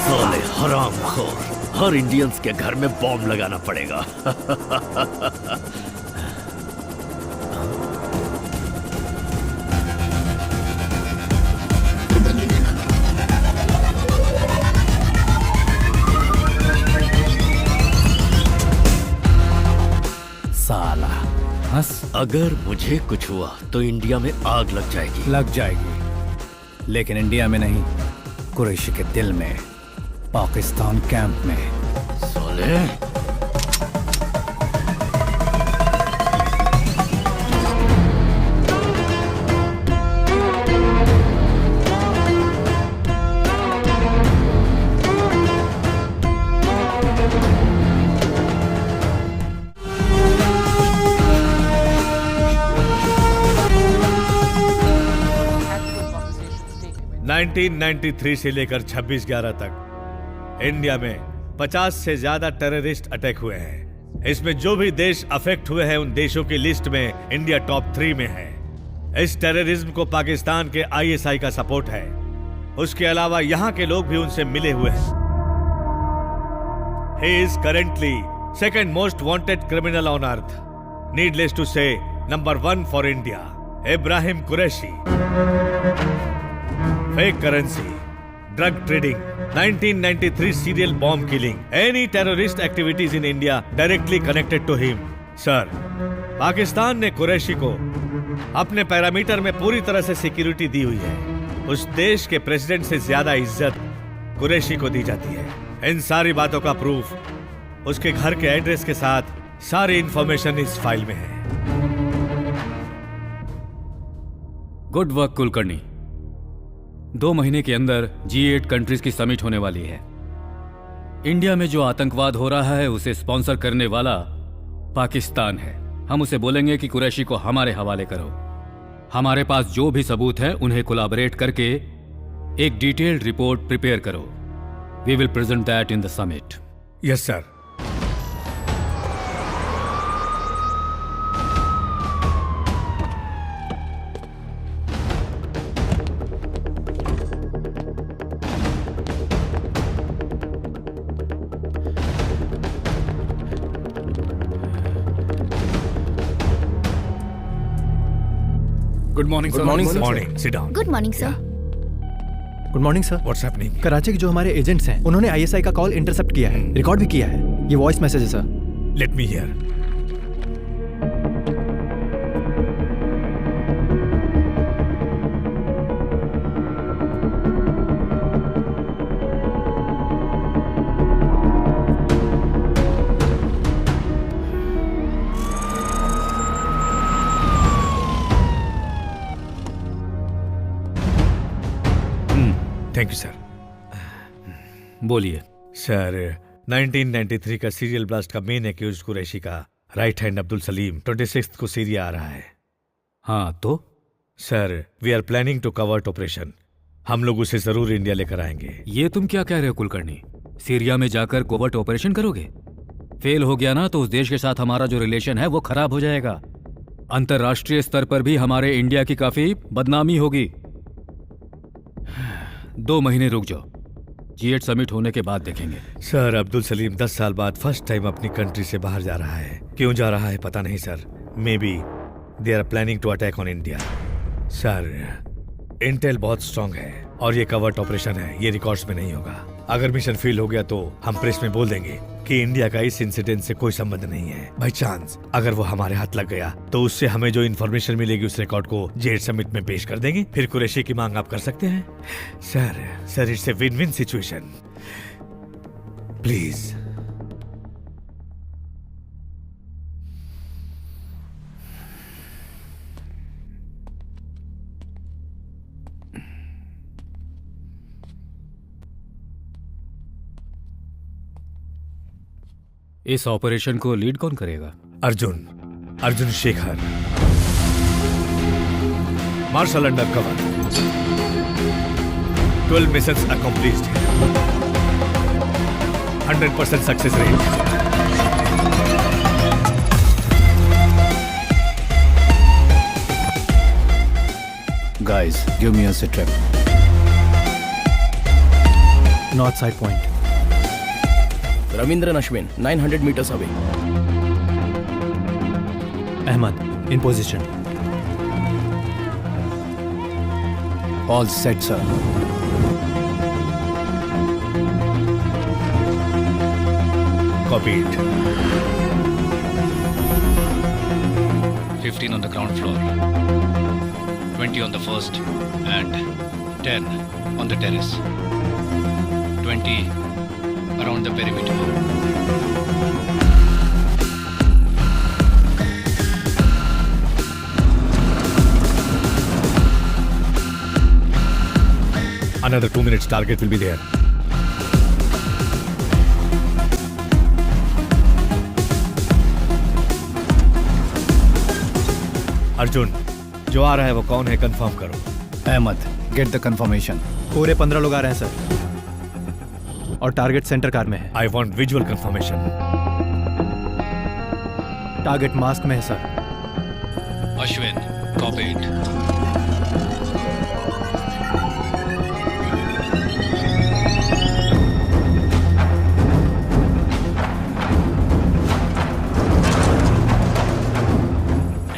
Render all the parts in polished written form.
साले हरामखोर, हर इंडियंस के घर में बॉम्ब लगाना पड़ेगा। साला हंस। अगर मुझे कुछ हुआ तो इंडिया में आग लग जाएगी। लग जाएगी, लेकिन इंडिया में नहीं, कुरैशी के दिल में, पाकिस्तान कैंप में। साले (1993) से लेकर 26/11 तक इंडिया में 50 से ज्यादा टेररिस्ट अटैक हुए हैं। इसमें जो भी देश अफेक्ट हुए हैं उन देशों की लिस्ट में इंडिया टॉप 3 में है। इस टेररिज्म को पाकिस्तान के ISI का सपोर्ट है। उसके अलावा यहाँ के लोग भी उनसे मिले हुए हैं। He is currently second most wanted criminal on earth. Needless to say, number 1 for India, Ibrahim Qureshi. Fake currency, drug trading, 1993 serial bomb killing, any terrorist activities in India directly connected to him. Sir, Pakistan ने कुरैशी को अपने parameter में पूरी तरह से security दी हुई है। उस देश के प्रेसिडेंट से ज्यादा इज्जत कुरैशी को दी जाती है। इन सारी बातों का प्रूफ उसके घर के एड्रेस के साथ सारी इंफॉर्मेशन इस फाइल में है। Good work Kulkarni. 2 महीने के अंदर G8 कंट्रीज की समिट होने वाली है। इंडिया में जो आतंकवाद हो रहा है उसे स्पॉन्सर करने वाला पाकिस्तान है। हम उसे बोलेंगे कि कुरैशी को हमारे हवाले करो। हमारे पास जो भी सबूत हैं उन्हें कोलैबोरेट करके एक डिटेल्ड रिपोर्ट प्रिपेयर करो। We will present that in the summit. Yes sir. Good morning sir. Morning, sit down. Good morning sir. Good morning sir. What's happening? Karachi के जो हमारे एजेंट्स हैं उन्होंने ISI का कॉल इंटरसेप्ट किया है, रिकॉर्ड भी किया है। ये वॉइस मैसेज है sir. Let me here. Thank you sir. बोलिए। सर, 1993 का सीरियल ब्लास्ट का मेन एक्यूज कुरैशी का राइट हैंड अब्दुल सलीम 26 को सीरिया आ रहा है। हाँ तो sir, we are planning to covert operation. हम लोग उसे जरूर इंडिया लेकर आएंगे। ये तुम क्या कह रहे हो कुलकर्णी? सीरिया में जाकर कोवर्ट ऑपरेशन करोगे? फेल हो गया ना तो उस देश के साथ हमारा जो रिलेशन है वो खराब हो जाएगा। अंतर्राष्ट्रीय स्तर पर भी हमारे इंडिया की काफी बदनामी होगी। 2 महीने रुक जाओ, G8 समिट होने के बाद देखेंगे। सर, अब्दुल सलीम 10 साल बाद फर्स्ट टाइम अपनी कंट्री से बाहर जा रहा है। क्यों जा रहा है पता नहीं sir. May be they are planning to attack on India. Sir, intel बहुत स्ट्रांग है और ये कवर्ट ऑपरेशन है, ये रिकॉर्ड्स में नहीं होगा। अगर मिशन फेल हो गया तो हम प्रेस में बोल देंगे कि इंडिया का इस इंसिडेंट से कोई संबंध नहीं है। बाई चांस अगर वो हमारे हाथ लग गया तो उससे हमें जो इन्फॉर्मेशन मिलेगी उस रिकॉर्ड को G8 समिट में पेश कर देंगे। फिर कुरैशी की मांग आप कर सकते हैं। Sir it's a win win situation. Please. इस ऑपरेशन को लीड कौन करेगा? Arjun Shekhar, marshal under cover. 12 missions accomplished, 100% success rate. Guys, give me a sit rep. North side point. Ravindran Ashwin, 900 meters away. Ahmad, in position. All set, sir. Copied. 15 on the ground floor, 20 on the first, and 10 on the terrace. 20 around the perimeter. Another 2 minutes, target will be there. Arjun, जो आ रहा है वो कौन है confirm करो। Ahmad, get the confirmation. पूरे 15 लोग आ रहे हैं सर, और टारगेट सेंटर कार में है। I want visual confirmation. Target mask में है sir. Ashwin, copied.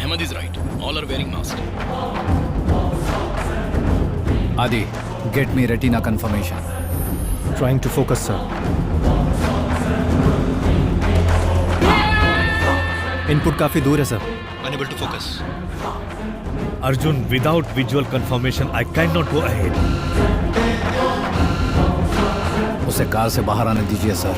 Ahmad is right. All are wearing masks. Adi, get me retina confirmation. Trying to focus sir. Input काफी दूर है sir. Unable to focus. Arjun, without visual confirmation I can not go ahead. उसे car से बाहर आने दीजिए sir.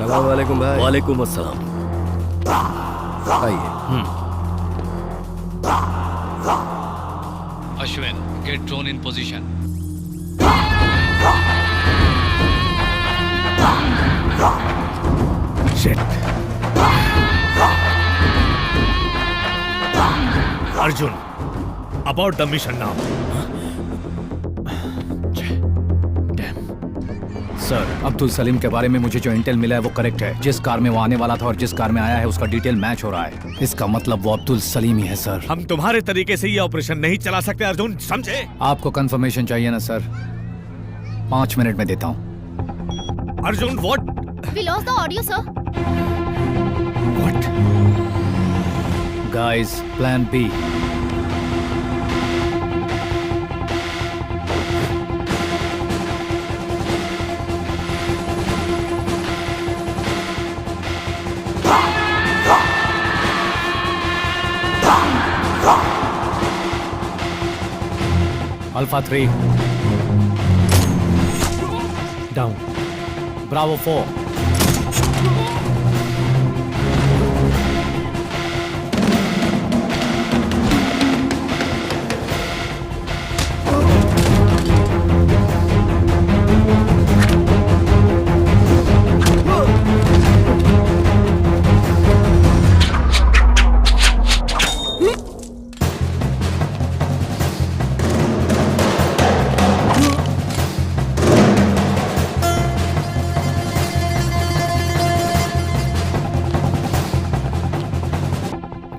सलामुअलैकुम भाई। वालेकुम अस्सलाम। आइए। Ashwin, get drone in position. Shit. Arjun, about the mission now. Sir, Abdul Salim के बारे में मुझे जो इंटेल मिला है वो करेक्ट है। जिस कार में वो आने वाला था और जिस कार में आया है उसका डिटेल मैच हो रहा है। इसका मतलब वो अब्दुल सलीम ही है सर। हम तुम्हारे तरीके से ये ऑपरेशन नहीं चला सकते अर्जुन, समझे? आपको कंफर्मेशन चाहिए ना सर? 5 मिनट में देता हूँ। Arjun, what? We lost the audio, sir. What? Guys, plan B. Alpha 3, down. Bravo 4,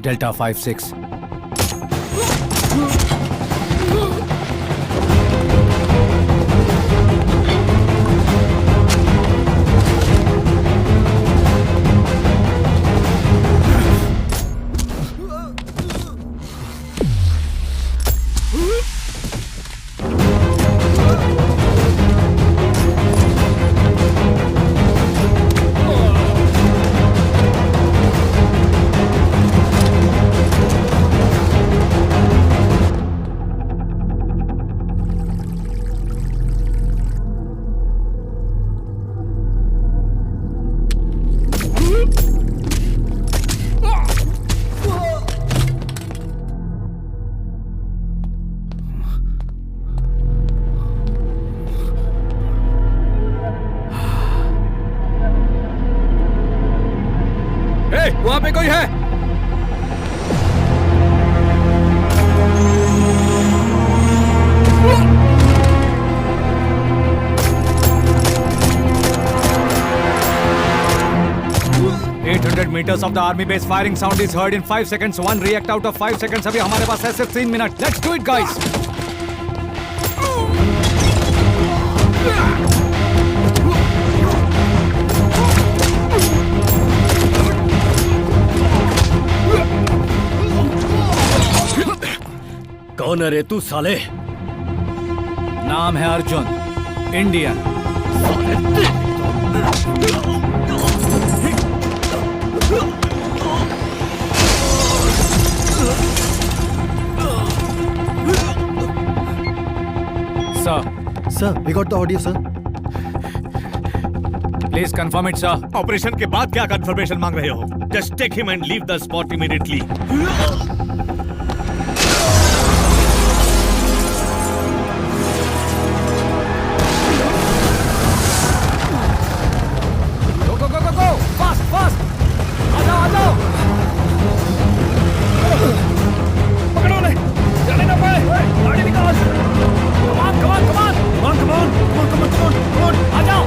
delta 5-6, वहां पे कोई है? 800 meters of the army base. Firing sound is heard in 5 seconds. One react out of 5 seconds. अभी हमारे पास है सिर्फ 3 minute. Let's do it, guys. कौन है रे तू साले? नाम है Arjun, Indian. Sir, we got the audio, sir. Please confirm it, sir. Operation के बाद क्या कंफर्मेशन मांग रहे हो? Just take him and leave the spot immediately. Go! Fast! आ जाओ! पकड़ो ले! जाने ना पाए! गाड़ी निकाल! Come on! आ जाओ!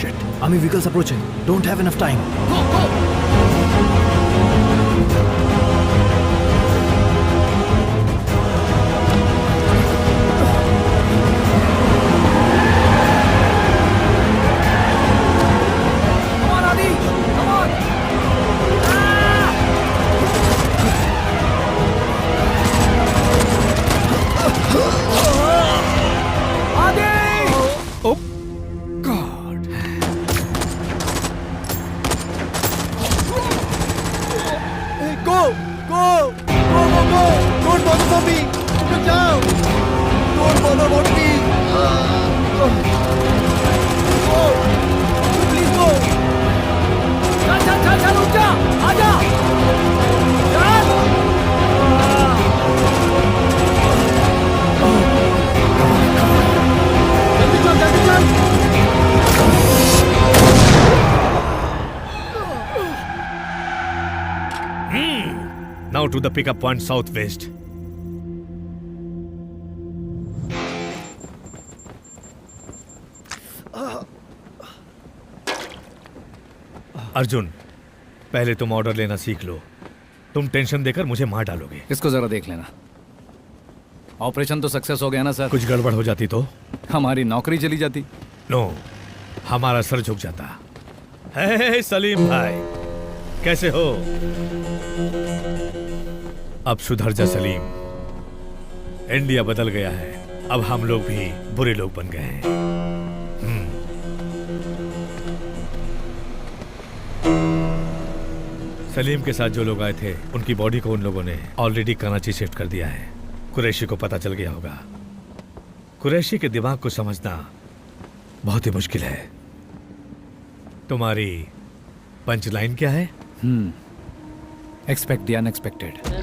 Shit. Army vehicles approaching. Don't have enough time. Go! Come on, Adi! Come on! Adi! Oh God. Go! Don't bother for me! Look down! Don't bother about me! Go! Please go! चल रुक जा! आ जा! जल्दी चल! Now to the pickup point southwest. Arjun, पहले तुम order लेना सीख लो. तुम टेंशन देकर मुझे मार डालोगे. इसको जरा देख लेना. ऑपरेशन तो सक्सेस हो गया ना सर? कुछ गड़बड़ हो जाती तो? हमारी नौकरी चली जाती. नो, हमारा सर झुक जाता. हे सलीम भाई, कैसे हो? अब सुधर जा सलीम. इंडिया बदल गया है. अब हम लोग भी बुरे लोग बन गए हैं. सलीम के साथ जो लोग आए थे उनकी बॉडी को उन लोगों ने ऑलरेडी कराची शिफ्ट कर दिया है। कुरैशी को पता चल गया होगा। कुरैशी के दिमाग को समझना बहुत ही मुश्किल है। तुम्हारी पंच लाइन क्या है? Expect the unexpected.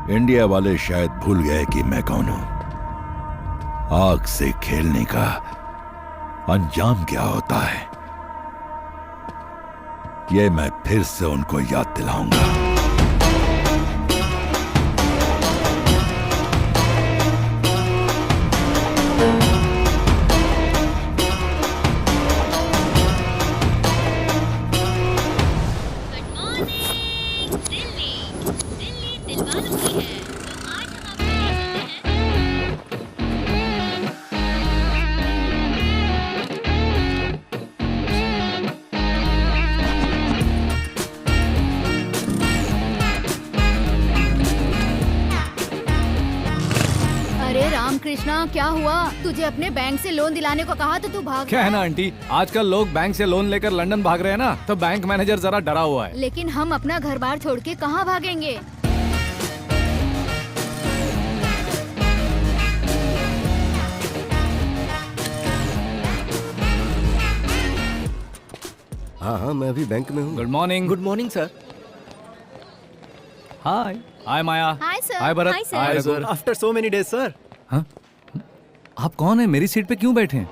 इंडिया वाले शायद भूल गए कि मैं कौन हूं। आग से खेलने का अंजाम क्या होता है, ये मैं फिर से उनको याद दिलाऊंगा। कृष्णा, क्या हुआ? तुझे अपने बैंक से लोन दिलाने को कहा तो तू भाग क्या है गया। ना आंटी, आजकल लोग बैंक से लोन लेकर लंदन भाग रहे हैं ना, तो बैंक मैनेजर जरा डरा हुआ है। लेकिन हम अपना घर बार छोड़ के कहाँ भागेंगे? हाँ, मैं अभी बैंक में हूँ। Good morning. Good morning sir. Hi. Hi Maya. Hi sir. Hi Bharat. Hi sir. Hi sir, after so many days sir. हाँ? आप कौन है? मेरी सीट पे क्यों बैठे हैं?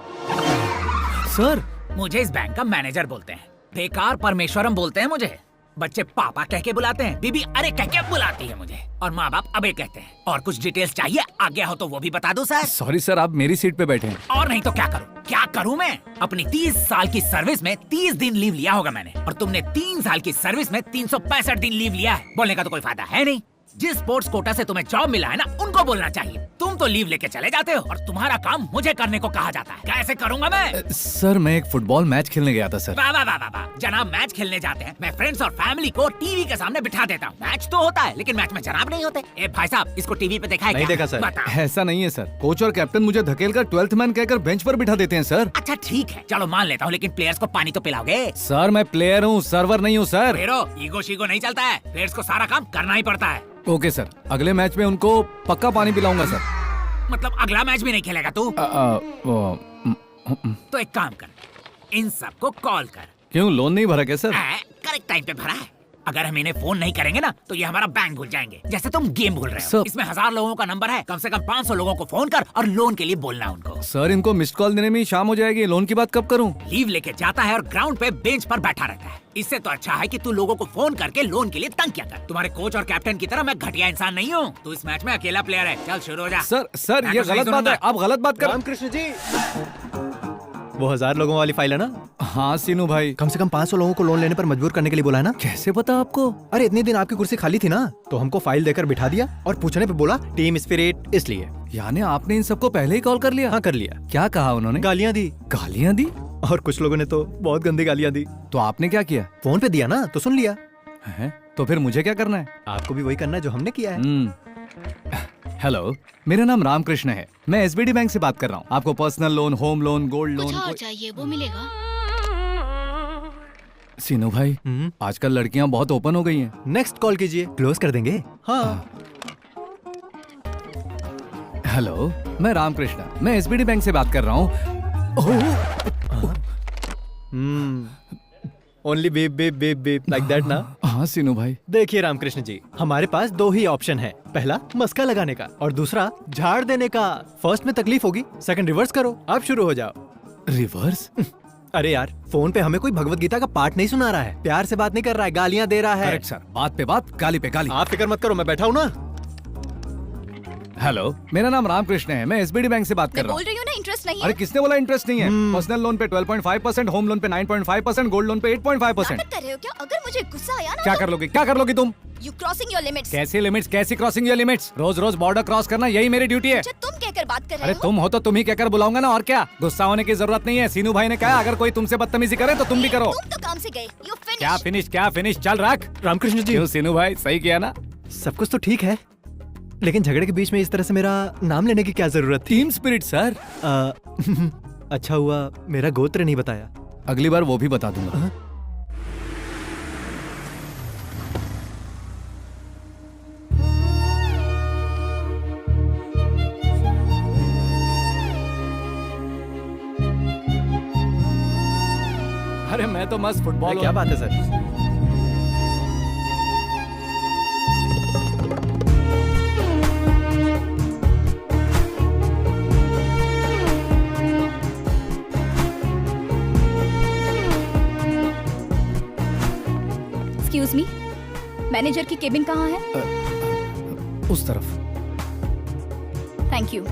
सर, मुझे इस बैंक का मैनेजर बोलते हैं। बेकार परमेश्वरम बोलते हैं मुझे। बच्चे पापा कह के बुलाते हैं, बीबी अरे कह के बुलाती है मुझे, और माँ बाप अबे कहते हैं। और कुछ डिटेल्स चाहिए? आ गया हो तो वो भी बता दो सर। सॉरी सर, आप मेरी सीट पे बैठे हैं। और नहीं तो क्या करूँ? क्या करूँ मैं? अपनी 30 साल की सर्विस में 30 दिन लीव लिया होगा मैंने, और तुमने 3 साल की सर्विस में 365 दिन लीव लिया है। बोलने का तो कोई फायदा है नहीं। जिस स्पोर्ट्स कोटा से तुम्हें जॉब मिला है ना, उनको बोलना चाहिए। तुम तो लीव लेके चले जाते हो और तुम्हारा काम मुझे करने को कहा जाता है। कैसे करूंगा मैं? सर, मैं एक फुटबॉल मैच खेलने गया था सर। वाह वाह वाह वाह, जनाब मैच खेलने जाते हैं। मैं फ्रेंड्स और फैमिली को टीवी के सामने बिठा देता हूँ। मैच तो होता है, लेकिन मैच में जनाब नहीं होते। ए भाई साहब, इसको टीवी पे देखा है नहीं क्या? देखा सर। बताओ। ऐसा नहीं है सर, कोच और कैप्टन मुझे धकेलकर 12th मैन कहकर बेंच पर बिठा देते हैं सर। अच्छा ठीक है, चलो मान लेता हूँ, लेकिन प्लेयर्स को पानी तो पिलाओगे? सर, मैं प्लेयर हूँ, सर्वर नहीं हूँ सर। फेरो, ईगो शीगो नहीं चलता है। प्लेयर्स को सारा काम करना ही पड़ता है। ओके सर, अगले मैच में उनको पक्का पानी पिलाऊंगा सर। मतलब अगला मैच भी नहीं खेलेगा तू? तो एक काम कर, इन सबको कॉल कर। क्यों, लोन नहीं भरा क्या सर? करेक्ट टाइम पे भरा है। अगर हम इन्हें फोन नहीं करेंगे ना, तो ये हमारा बैंक भूल जाएंगे, जैसे तुम गेम भूल रहे हो। सर- इसमें 1000 लोगों का नंबर है, कम से कम 500 लोगों को फोन कर और लोन के लिए बोलना उनको। सर, इनको मिस्ड कॉल देने में ही शाम हो जाएगी, लोन की बात कब करूं? लीव लेके जाता है और ग्राउंड पे बेंच पर बैठा रहता है। इससे तो अच्छा है कि तू लोगों को फोन करके लोन के लिए तंग किया कर। तुम्हारे कोच और कैप्टन की तरह मैं घटिया इंसान नहीं हूँ। तू इस मैच में अकेला प्लेयर है। चल शुरू हो जा। सर, मैं ये कुछ नहीं गलत बात है, सुनूंगा। आप गलत बात कर। रामकृष्ण जी, वो 1000 लोगों वाली फाइल है ना? हाँ सीनू भाई। कम से कम 500 लोगों को लोन लेने पर मजबूर करने के लिए बोला है ना? कैसे पता आपको? अरे इतने दिन आपकी कुर्सी खाली थी ना, तो हमको फाइल देकर बिठा दिया और पूछने पे बोला टीम स्पिरिट, इसलिए। यानी आपने इन सबको पहले ही कॉल कर लिया? हाँ, कर लिया। क्या कहा उन्होंने? गालियाँ दी, गालियाँ दी? और कुछ लोगों ने तो बहुत गंदी गालियाँ दी। तो आपने क्या किया? फोन पे दिया ना, तो सुन लिया। है? तो फिर मुझे क्या करना है? आपको भी वही करना है जो हमने किया है। हेलो, मेरा नाम रामकृष्ण है, मैं एसबीडी बैंक से बात कर रहा हूँ। आपको personal loan, home loan, gold loan कुछ और चाहिए वो मिलेगा। सीनू भाई, आजकल लड़कियां बहुत ओपन हो गई हैं। नेक्स्ट कॉल कीजिए, क्लोज कर देंगे। हाँ। हेलो, मैं रामकृष्णा, मैं एसबीडी बैंक से बात कर रहा हूँ। Only beep beep beep beep like that ना। हाँ सीनू भाई। देखिए रामकृष्ण जी, हमारे पास दो ही ऑप्शन है, पहला मस्का लगाने का और दूसरा झाड़ देने का। फर्स्ट में तकलीफ होगी, सेकंड रिवर्स करो, अब शुरू हो जाओ। रिवर्स? अरे यार, फोन पे हमें कोई भगवत गीता का पाठ नहीं सुना रहा है, प्यार से बात नहीं कर रहा है, गालियां दे रहा है। करेक्ट सर, बात पे बात, गाली पे गाली। आप फिक्र मत करो, मैं बैठा हूँ ना। हेलो, मेरा नाम रामकृष्ण है, मैं एसबीडी बैंक से बात कर रहा हूँ। बोल रही हूँ ना, इंटरेस्ट नहीं है। अरे किसने बोला इंटरेस्ट नहीं है? पर्सनल लोन पे 12.5%, होम लोन पे 9.5%, गोल्ड लोन पे 8.5%। नाटक कर रहे हो क्या? अगर मुझे गुस्सा आया ना क्या कर लोगी, क्या कर लोगी तुम? You crossing your limits. कैसी लिमिट्स, कैसी क्रॉसिंग योर लिमिट्स? रोज रोज बॉर्डर क्रॉस करना यही मेरी ड्यूटी है। अच्छा, तुम कहकर बात कर रहे अरे हो? तुम हो तो तुम ही कहकर बुलाऊंगा ना, और क्या। गुस्सा होने की जरूरत नहीं है, सीनू भाई ने कहा अगर कोई तुमसे बदतमीजी करे तो तुम भी करो। तुम तो काम से गए। You finish. क्या फिनिश, चल रख। रामकृष्ण जी, क्यों सीनू भाई, सही किया ना? सब कुछ तो ठीक है, लेकिन झगड़े के बीच में इस तरह से मेरा नाम लेने की क्या जरूरत थी? Team spirit sir. अच्छा हुआ मेरा गोत्र नहीं बताया। अगली बार वो भी बता दूंगा। अरे मैं तो मस्त फुटबॉल। क्या बात है सर? एक्सक्यूज मी, मैनेजर की केबिन कहाँ है? उस तरफ। Thank you.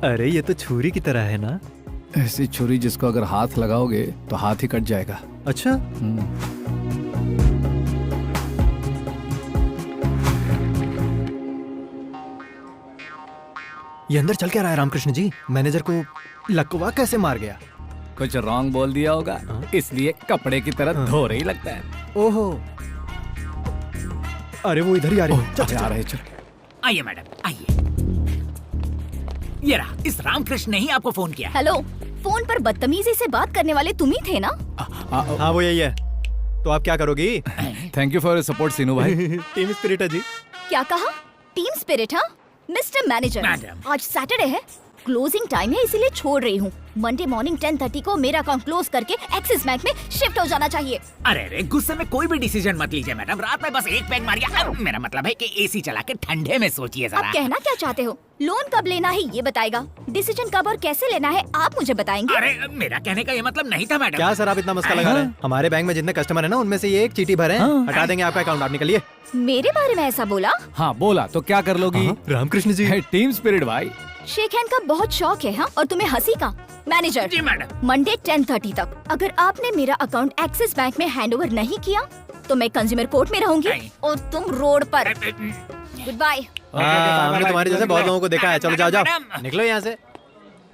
अरे ये तो छुरी की तरह है ना? ऐसी छुरी जिसको अगर हाथ लगाओगे तो हाथ ही कट जाएगा। अच्छा। ये अंदर चल क्या रहा है रामकृष्ण जी? मैनेजर को लकवा कैसे मार गया? कुछ रॉन्ग बोल दिया होगा, इसलिए कपड़े की तरह धो रही लगता है। ओहो, अरे वो इधर ही आ रहे हैं। चल आ रहे, चल। आइए मैडम, आइए। ये रहा, इस रामकृष्ण ने ही आपको फोन किया। हेलो, फोन पर बदतमीजी से बात करने वाले तुम ही थे ना? हाँ वो यही है। तो आप क्या करोगी? Thank you for your support Seenu भाई। टीम स्पिरिट है जी। क्या कहा? Team spirit? हाँ मिस्टर मैनेजर, मैडम। आज सैटरडे है, क्लोजिंग टाइम है, इसीलिए छोड़ रही हूँ। मंडे मॉर्निंग 10:30 को मेरा अकाउंट क्लोज करके एक्सिस बैंक में शिफ्ट हो जाना चाहिए। अरे रे, गुस्से में कोई भी डिसीजन मत लीजिए मैडम। रात में बस एक पैग मारिए। मेरा मतलब है कि एसी चला के ठंडे में सोचिए जरा। आप कहना क्या चाहते हो? लोन कब लेना है ये बताएगा, डिसीजन कब और कैसे लेना है आप मुझे बताएंगे। अरे मेरा कहने का ये मतलब नहीं था मैडम। क्या सर आप इतना मस्का लगा रहे हैं? हमारे बैंक में जितने कस्टमर है ना, उनमें से ये एक चीटी भरे हैं। हटा देंगे आपका अकाउंट, आप निकलिए। मेरे बारे में ऐसा बोला? हाँ बोला, तो क्या कर लोगी? रामकृष्ण जी, टीम स्पिरिट भाई। शेक हैंड का बहुत शौक है। हाँ, और तुम्हें हंसी का? मैनेजर जी मैडम। मंडे 10:30 तक अगर आपने मेरा अकाउंट एक्सिस बैंक में हैंडओवर नहीं किया तो मैं कंज्यूमर कोर्ट में रहूंगी और तुम रोड पर। Goodbye. हमने तुम्हारे जैसे बहुत लोगों को देखा है। चलो जाओ जाओ, निकलो यहाँ से।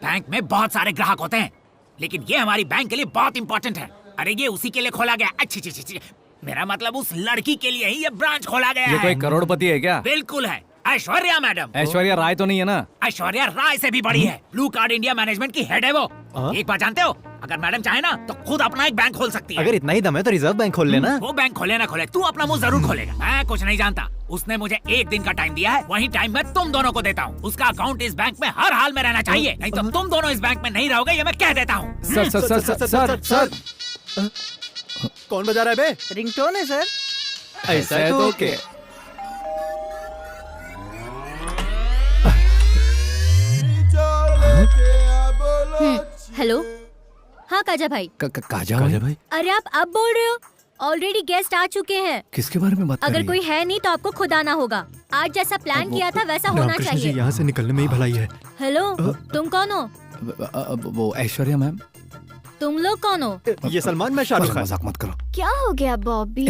बैंक में बहुत सारे ग्राहक होते हैं, लेकिन ये हमारी बैंक के लिए बहुत इंपॉर्टेंट है। अरे ये उसी के लिए खोला गया। अच्छी, मेरा मतलब उस लड़की के लिए ही ये ब्रांच खोला गया है। ये कोई करोड़पति है क्या? बिल्कुल है, ऐश्वर्या मैडम। ऐश्वर्या राय तो नहीं है ना? ऐश्वर्या राय से भी बड़ी है। ब्लू कार्ड इंडिया मैनेजमेंट की हेड है वो। एक बात जानते हो, अगर मैडम चाहे ना तो खुद अपना एक बैंक खोल सकती है। अगर इतना ही दम है तो रिजर्व बैंक खोल लेना। वो बैंक खोले ना खोले, तू अपना मुंह जरूर खोलेगा। मैं कुछ नहीं जानता। उसने मुझे एक दिन का टाइम दिया है, वही टाइम मैं तुम दोनों को देता हूँ। उसका अकाउंट इस बैंक में हर हाल में रहना चाहिए, नहीं तो तुम दोनों इस बैंक में नहीं रहोगे, ये मैं कह देता हूँ। Sir sir sir sir sir sir कौन बजा रहा है बे? रिंगटोन है सर। ऐसा है तो ओके। हेलो, हाँ काजा भाई। काजा भाई? अरे आप अब बोल रहे हो? ऑलरेडी गेस्ट आ चुके हैं। किसके बारे में बात कर रही अगर है? कोई है नहीं तो आपको खुद आना होगा। आज जैसा प्लान किया था वैसा होना रामकृष्ण जी, चाहिए। यहाँ से निकलने में ही भलाई है। हेलो, तुम कौन हो? वो ऐश्वर्या मैम। तुम लोग कौन हो? ये सलमान, मैं शाहरुख खान। मजाक मत करो। क्या हो गया बॉबी?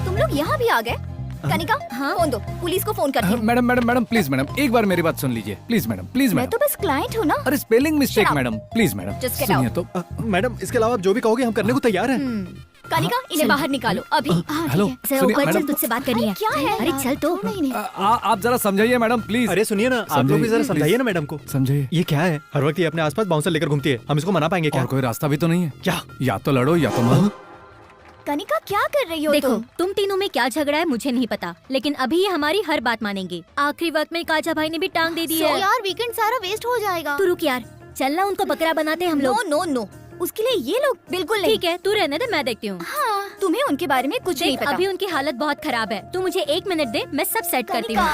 तुम लोग यहाँ भी आ गए? कनिका, हाँ? फोन दो, पुलिस को फोन करती हूँ। Madam madam madam please madam, एक बार मेरी बात सुन लीजिए प्लीज मैडम, प्लीज मैं मैडम। तो बस क्लाइंट हूँ ना। अरे spelling mistake Shut up. Madam, please madam Just get सुनिए out. तो। मैडम इसके अलावा आप जो भी कहोगे हम करने को तैयार हैं। कालिका, इन्हें बाहर निकालो अभी। हेलो, जरा सुनिए, ऊपर चल, मैडम। तुझसे बात करनी है। क्या है? अरे चल तो। आप जरा समझाइए मैडम प्लीज। अरे सुनिए ना, आप लोग भी जरा समझाइए ना मैडम को। समझाइए। ये क्या है? हर वक्त ये अपने आसपास बाउंसर लेकर घूमती है, हम इसको मना पाएंगे क्या? और कोई रास्ता भी तो नहीं है क्या? या तो लड़ो या तो मरो। कनिका, क्या कर रही हो देखो, तुम? तुम तीनों में क्या झगड़ा है मुझे नहीं पता, लेकिन अभी ये हमारी हर बात मानेंगे। आखिरी वक्त में काजा भाई ने भी टांग दे दी है। यार वीकेंड सारा वेस्ट हो जाएगा। तू रुक यार, चलना उनको बकरा बनाते हैं हम लोग। नो नो नो, उसके लिए ये लोग बिल्कुल नहीं। ठीक है, तू रहने दे, मैं देखती हूँ। हाँ, तुम्हें उनके बारे में कुछ नहीं देख, पता। अभी उनकी हालत बहुत खराब है, तू मुझे 1 मिनट दे, मैं सब सेट करती हूँ।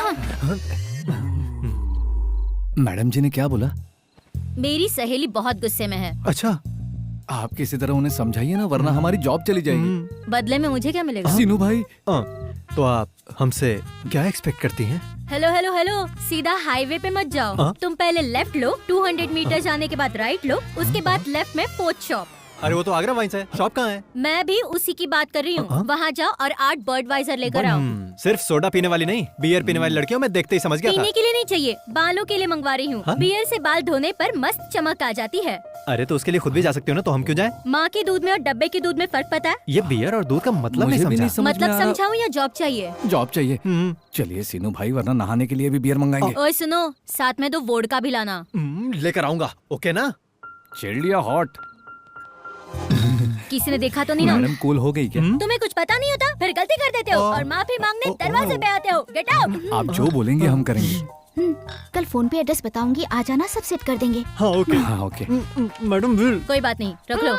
मैडम जी ने क्या बोला? मेरी सहेली बहुत गुस्से में है। अच्छा, आप किसी तरह उन्हें समझाइए ना, वरना हमारी जॉब चली जाएगी। बदले में मुझे क्या मिलेगा? सीनू भाई, तो आप हमसे क्या एक्सपेक्ट करती हैं? हेलो हेलो हेलो, सीधा हाईवे पे मत जाओ। हाँ? तुम पहले लेफ्ट लो, 200 मीटर जाने के बाद राइट लो, उसके बाद लेफ्ट में 4th शॉप। अरे वो तो आगरा वाइन्स है, शॉप कहाँ है? मैं भी उसी की बात कर रही हूँ। हाँ? वहाँ जाओ और 8 बर्डवाइजर लेकर आओ। सिर्फ सोडा पीने वाली नहीं, बियर पीने वाली लड़कियों में देखते ही समझ गया था। पीने के लिए नहीं चाहिए, बालों के लिए मंगवा रही हूँ। हाँ? बियर से बाल धोने पर मस्त चमक आ जाती है। अरे तो उसके लिए खुद भी जा सकते हो ना, तो हम क्यों जाएं? माँ के दूध में और डब्बे के दूध में फर्क पता है? ये बियर और दूध का मतलब मुझे नहीं भी समझा। नहीं समझ में मतलब आ रहा। समझाऊँ या जॉब चाहिए? जॉब चाहिए। चलिए सीनू भाई, वरना नहाने के लिए भी बियर मंगाएंगे। ओए सुनो, साथ में 2 वोडका भी लाना। लेकर आऊंगा, ओके ना? चिल्ड या हॉट? किसी ने देखा तो नहीं ना? मैडम कूल हो गई क्या? तुम्हें कुछ पता नहीं होता, फिर गलती कर देते हो और माफी मांगने दरवाजे पे आते हो। Get out. आप जो बोलेंगे हम करेंगे। कल फोन पे एड्रेस बताऊंगी, आ जाना, सब सेट कर देंगे। हाँ ओके। हाँ ओके। Madam will. कोई बात नहीं, रख लो।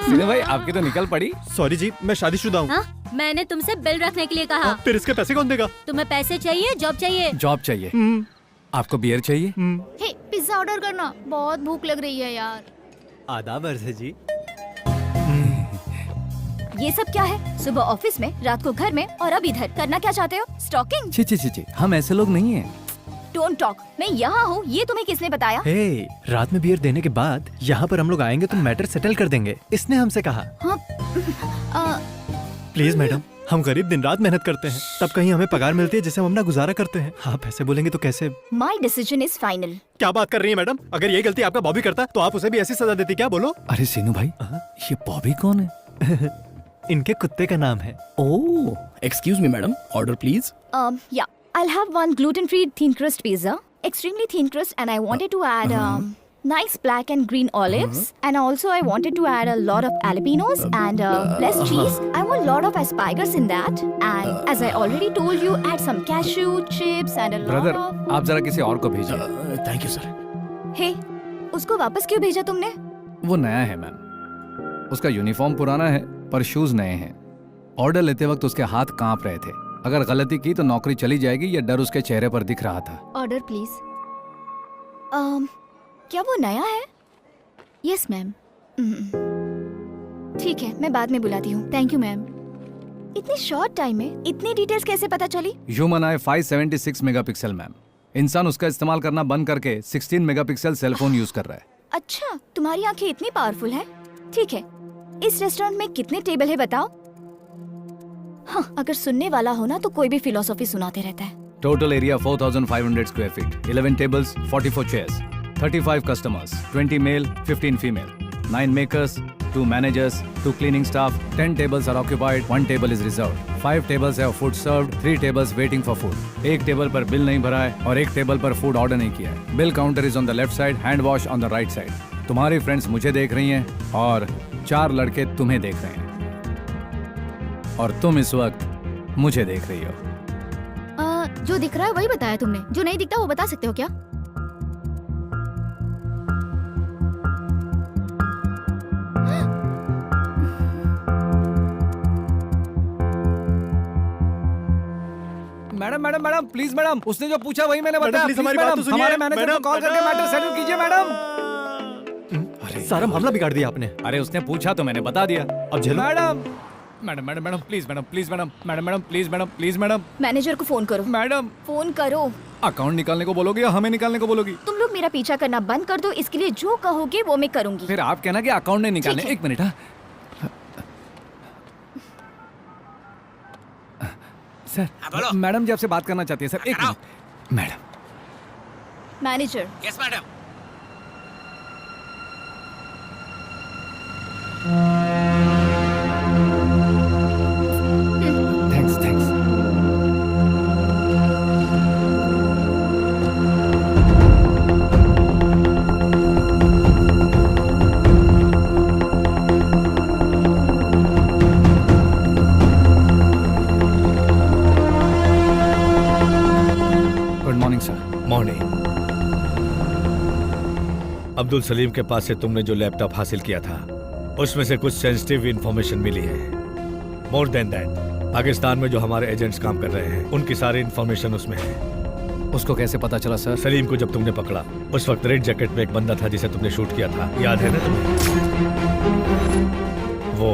सीनू भाई, आपकी तो निकल पड़ी। सॉरी जी, मैं शादीशुदा हूँ। हाँ, मैंने तुमसे बिल रखने के लिए कहा। फिर इसके पैसे कौन देगा? तुम्हें पैसे चाहिए, जॉब चाहिए? जॉब चाहिए। आपको बियर चाहिए? हे, पिज्जा ऑर्डर करना, बहुत भूख लग रही है यार। आदाब अर्ज़ है जी। ये सब क्या है? सुबह ऑफिस में, रात को घर में, और अब इधर। करना क्या चाहते हो? स्टॉकिंग? छी छी छी छी, हम ऐसे लोग नहीं हैं। Don't talk. मैं यहाँ हूँ, ये तुम्हें किसने बताया? हे, रात में बियर देने के बाद यहाँ पर हम लोग आएंगे तो मैटर सेटल कर देंगे, इसने हमसे कहा। हाँ, प्लीज मैडम, हम गरीब दिन रात मेहनत करते हैं, तब कहीं हमें पगार मिलती है जिससे हम अपना गुजारा करते हैं। आप ऐसे बोलेंगे तो कैसे? My decision is final. क्या बात कर रही है मैडम? अगर ये गलती आपका बॉबी करता तो आप उसे भी ऐसी सजा देती क्या? बोलो। अरे सीनू भाई, ये बॉबी कौन है? इनके कुत्ते का नाम है। Oh, excuse me madam, order please. Yeah, I'll have one gluten-free thin crust pizza, extremely thin crust, and I wanted to add nice black and green olives, and also I wanted to add a lot of jalapenos and less cheese. I want a lot of asparagus in that, and as I already told you, add some cashew chips and a lot brother, of. आप जरा किसी और को भेजिए। Thank you sir. Hey, उसको वापस क्यों भेजा तुमने? वो नया है मैम, उसका यूनिफॉर्म पुराना है पर शूज नए हैं। ऑर्डर लेते वक्त उसके हाथ कांप रहे थे। अगर गलती की तो नौकरी चली जाएगी, ये डर उसके चेहरे पर दिख रहा था। Order please. क्या वो नया है? Yes ma'am. ठीक है, मैं बाद में बुलाती हूँ। Thank you ma'am. इतनी शॉर्ट टाइम में इतनी डिटेल्स कैसे पता चली? ह्यूमन आई 576 मेगापिक्सल मैम। इंसान उसका इस्तेमाल करना बंद करके 16 मेगापिक्सल सेलफोन यूज कर रहा है। अच्छा, तुम्हारी आंखें इतनी पावरफुल हैं? ठीक है, इस रेस्टोरेंट में कितने टेबल है बताओ? हाँ, अगर सुनने वाला हो ना तो कोई भी फिलोसॉफी सुनाते रहता है। Total area 4500 square feet, 11 tables, 44 chairs, 35 customers, 20 male, 15 female, 9 makers, 2 managers, 2 cleaning staff, 10 tables are occupied, 1 table is reserved, 5 tables have food served, 3 tables waiting for food. एक टेबल पर बिल नहीं भरा है और एक टेबल पर फूड ऑर्डर नहीं किया है। Bill counter is on the left side, hand wash on the right side. तुम्हारी फ्रेंड्स मुझे देख रही हैं और 4 लड़के तुम्हें देख रहे हैं और तुम इस वक्त मुझे देख रही हो। जो दिख रहा है वही बताया तुमने, जो नहीं दिखता वो बता सकते हो क्या? Madam madam madam please madam, उसने जो पूछा वही मैंने बताया। प्लीज हमारी बात तो सुनिए। हमारे मैनेजर को कॉल करके मैटर सेटल कीजिए मैडम। सारा मामला बिगाड़ दिया आपने। अरे उसने पूछा तो मैंने बता दिया। अब झेलो। Madam madam madam madam please madam, please madam, madam madam please madam, please madam. Manager को फोन करो। मैडम फोन करो। अकाउंट निकालने को बोलोगी या हमें निकालने को बोलोगी? तुम लोग मेरा पीछा करना बंद कर दो, इसके लिए जो कहोगे वो मैं करूंगी। फिर आप कहना कि अकाउंट नहीं निकालने। ठीक है। 1 मिनट। हाँ सर, बोलो। मैडम जी आपसे बात करना चाहती है sir. 1 minute. Madam. Manager, yes madam. Abdul Salim के पास से तुमने जो लैपटॉप हासिल किया था उसमें से कुछ सेंसिटिव इंफॉर्मेशन मिली है। मोर देन दैट, पाकिस्तान में जो हमारे एजेंट्स काम कर रहे हैं उनकी सारी इंफॉर्मेशन उसमें है। उसको कैसे पता चला सर? सलीम को जब तुमने पकड़ा उस वक्त रेड जैकेट में एक बंदा था जिसे तुमने शूट किया था, याद है ना तुम्हें? वो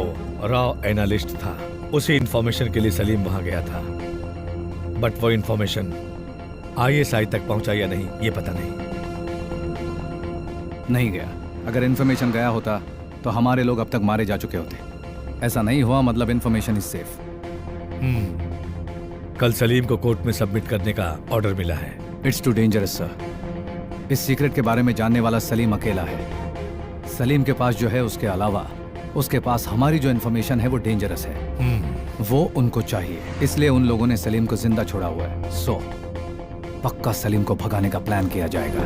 रॉ एनालिस्ट था। उसी इंफॉर्मेशन के लिए सलीम वहां गया था, बट वो इंफॉर्मेशन ISI तक पहुंचा या नहीं ये पता नहीं। नहीं गया। अगर इन्फॉर्मेशन गया होता तो हमारे लोग अब तक मारे जा चुके होते। ऐसा नहीं हुआ, मतलब इन्फॉर्मेशन इज सेफ। कल सलीम को कोर्ट में सबमिट करने का ऑर्डर मिला है। It's too dangerous sir. इस सीक्रेट के बारे में जानने वाला सलीम अकेला है। सलीम के पास जो है उसके अलावा उसके पास हमारी जो इन्फॉर्मेशन है वो डेंजरस है। वो उनको चाहिए, इसलिए उन लोगों ने सलीम को जिंदा छोड़ा हुआ है। सो पक्का सलीम को भगाने का प्लान किया जाएगा।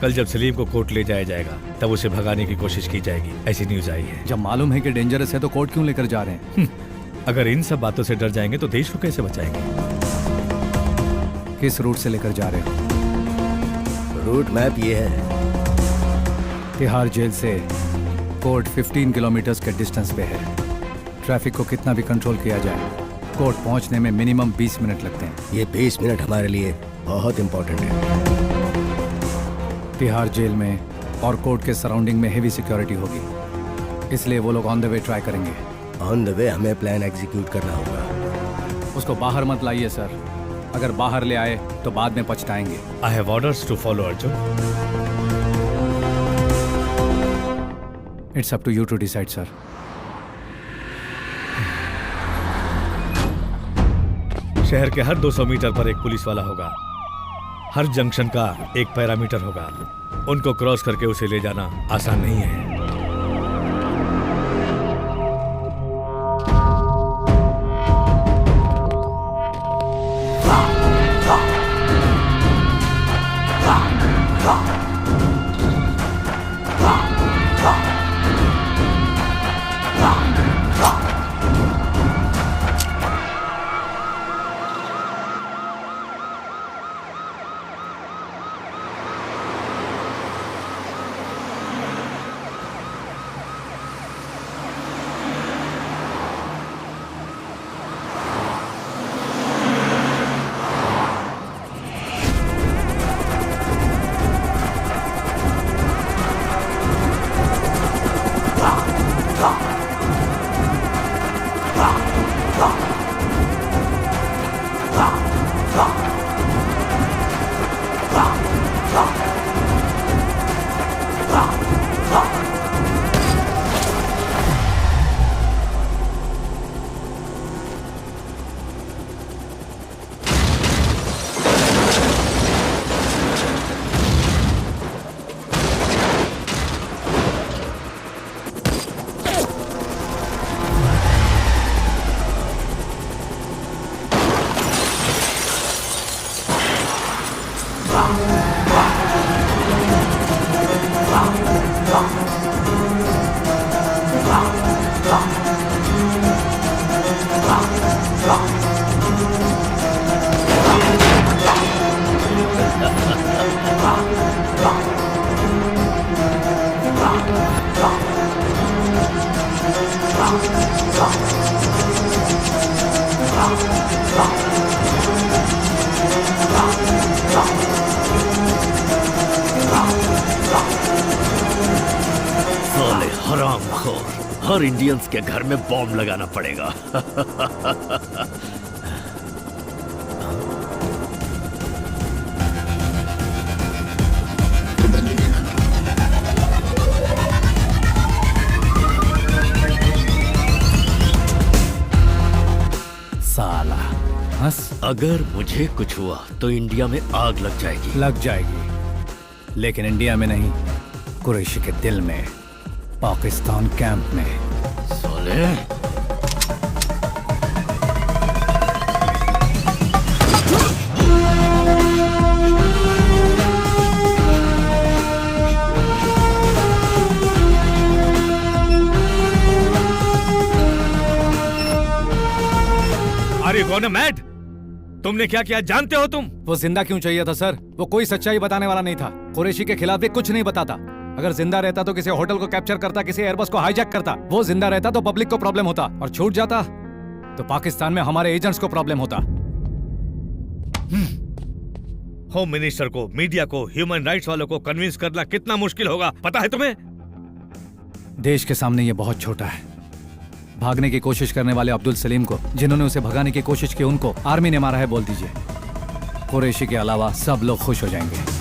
कल जब सलीम को कोर्ट ले जाया जाएगा तब उसे भगाने की कोशिश की जाएगी, ऐसी न्यूज आई है। जब मालूम है कि डेंजरस है तो कोर्ट क्यों लेकर जा रहे हैं? अगर इन सब बातों से डर जाएंगे तो देश को कैसे बचाएंगे? किस रूट से लेकर जा रहे हो? रूट मैप ये है। तिहाड़ जेल से कोर्ट 15 किलोमीटर के डिस्टेंस पे है। ट्रैफिक को कितना भी कंट्रोल किया जाए, कोर्ट पहुंचने में मिनिमम 20 मिनट लगते हैं। ये 20 मिनट हमारे लिए बहुत इंपॉर्टेंट है। तिहाड़ जेल में और कोर्ट के सराउंडिंग में हेवी सिक्योरिटी होगी, इसलिए वो लोग ऑन द वे ट्राई करेंगे। ऑन द वे हमें प्लान एग्जीक्यूट करना होगा। उसको बाहर मत लाइए सर। अगर बाहर ले आए तो बाद में पछताएंगे। I have orders to follow Arjun. It's up to you to decide sir. शहर के हर 200 मीटर पर एक पुलिस वाला होगा। हर जंक्शन का एक पैरामीटर होगा। उनको क्रॉस करके उसे ले जाना आसान नहीं है। साले हरामखोर, हर इंडियंस के घर में बॉम्ब लगाना पड़ेगा। साला हंस। अगर मुझे कुछ हुआ तो इंडिया में आग लग जाएगी। लग जाएगी, लेकिन इंडिया में नहीं, कुरैशी के दिल में, पाकिस्तान कैंप में। साले Are you gonna mad? तुमने क्या किया जानते हो तुम? वो जिंदा क्यों चाहिए था सर? वो कोई सच्चाई बताने वाला नहीं था। कुरैशी के खिलाफ भी कुछ नहीं बताता। अगर जिंदा रहता तो किसी होटल को कैप्चर करता, किसी एयरबस को हाईजैक करता। वो जिंदा रहता तो पब्लिक को प्रॉब्लम होता, और छूट जाता तो पाकिस्तान में हमारे एजेंट्स को प्रॉब्लम होता। होम मिनिस्टर को, मीडिया को, ह्यूमन राइट्स वालों को कन्विंस करना कितना मुश्किल होगा पता है तुम्हें? देश के सामने ये बहुत छोटा है। भागने की कोशिश करने वाले अब्दुल सलीम को, जिन्होंने उसे भगाने की कोशिश की, उनको आर्मी ने मारा है बोल दीजिए। कुरैशी के अलावा सब लोग खुश हो जाएंगे।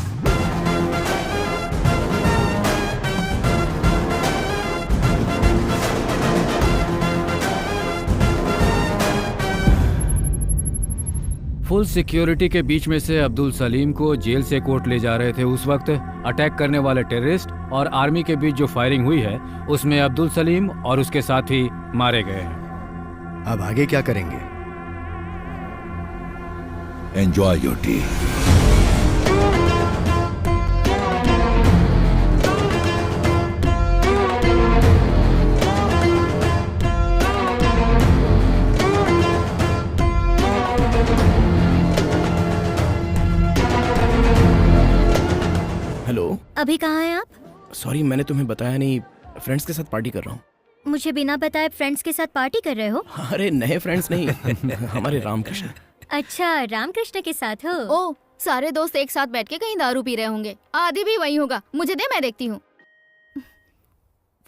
फुल सिक्योरिटी के बीच में से अब्दुल सलीम को जेल से कोर्ट ले जा रहे थे। उस वक्त अटैक करने वाले टेररिस्ट और आर्मी के बीच जो फायरिंग हुई है उसमें अब्दुल सलीम और उसके साथी मारे गए हैं। अब आगे क्या करेंगे? Enjoy your T. हेलो, अभी कहाँ हैं आप? सॉरी मैंने तुम्हें बताया नहीं, फ्रेंड्स के साथ पार्टी कर रहा हूँ। मुझे बिना बताए फ्रेंड्स के साथ पार्टी कर रहे हो? अरे नए फ्रेंड्स नहीं हमारे रामकृष्ण। अच्छा, रामकृष्ण के साथ हो? ओ, सारे दोस्त एक साथ बैठ के कहीं दारू पी रहे होंगे। आदि भी वही होगा। मुझे दे, मैं देखती हूँ।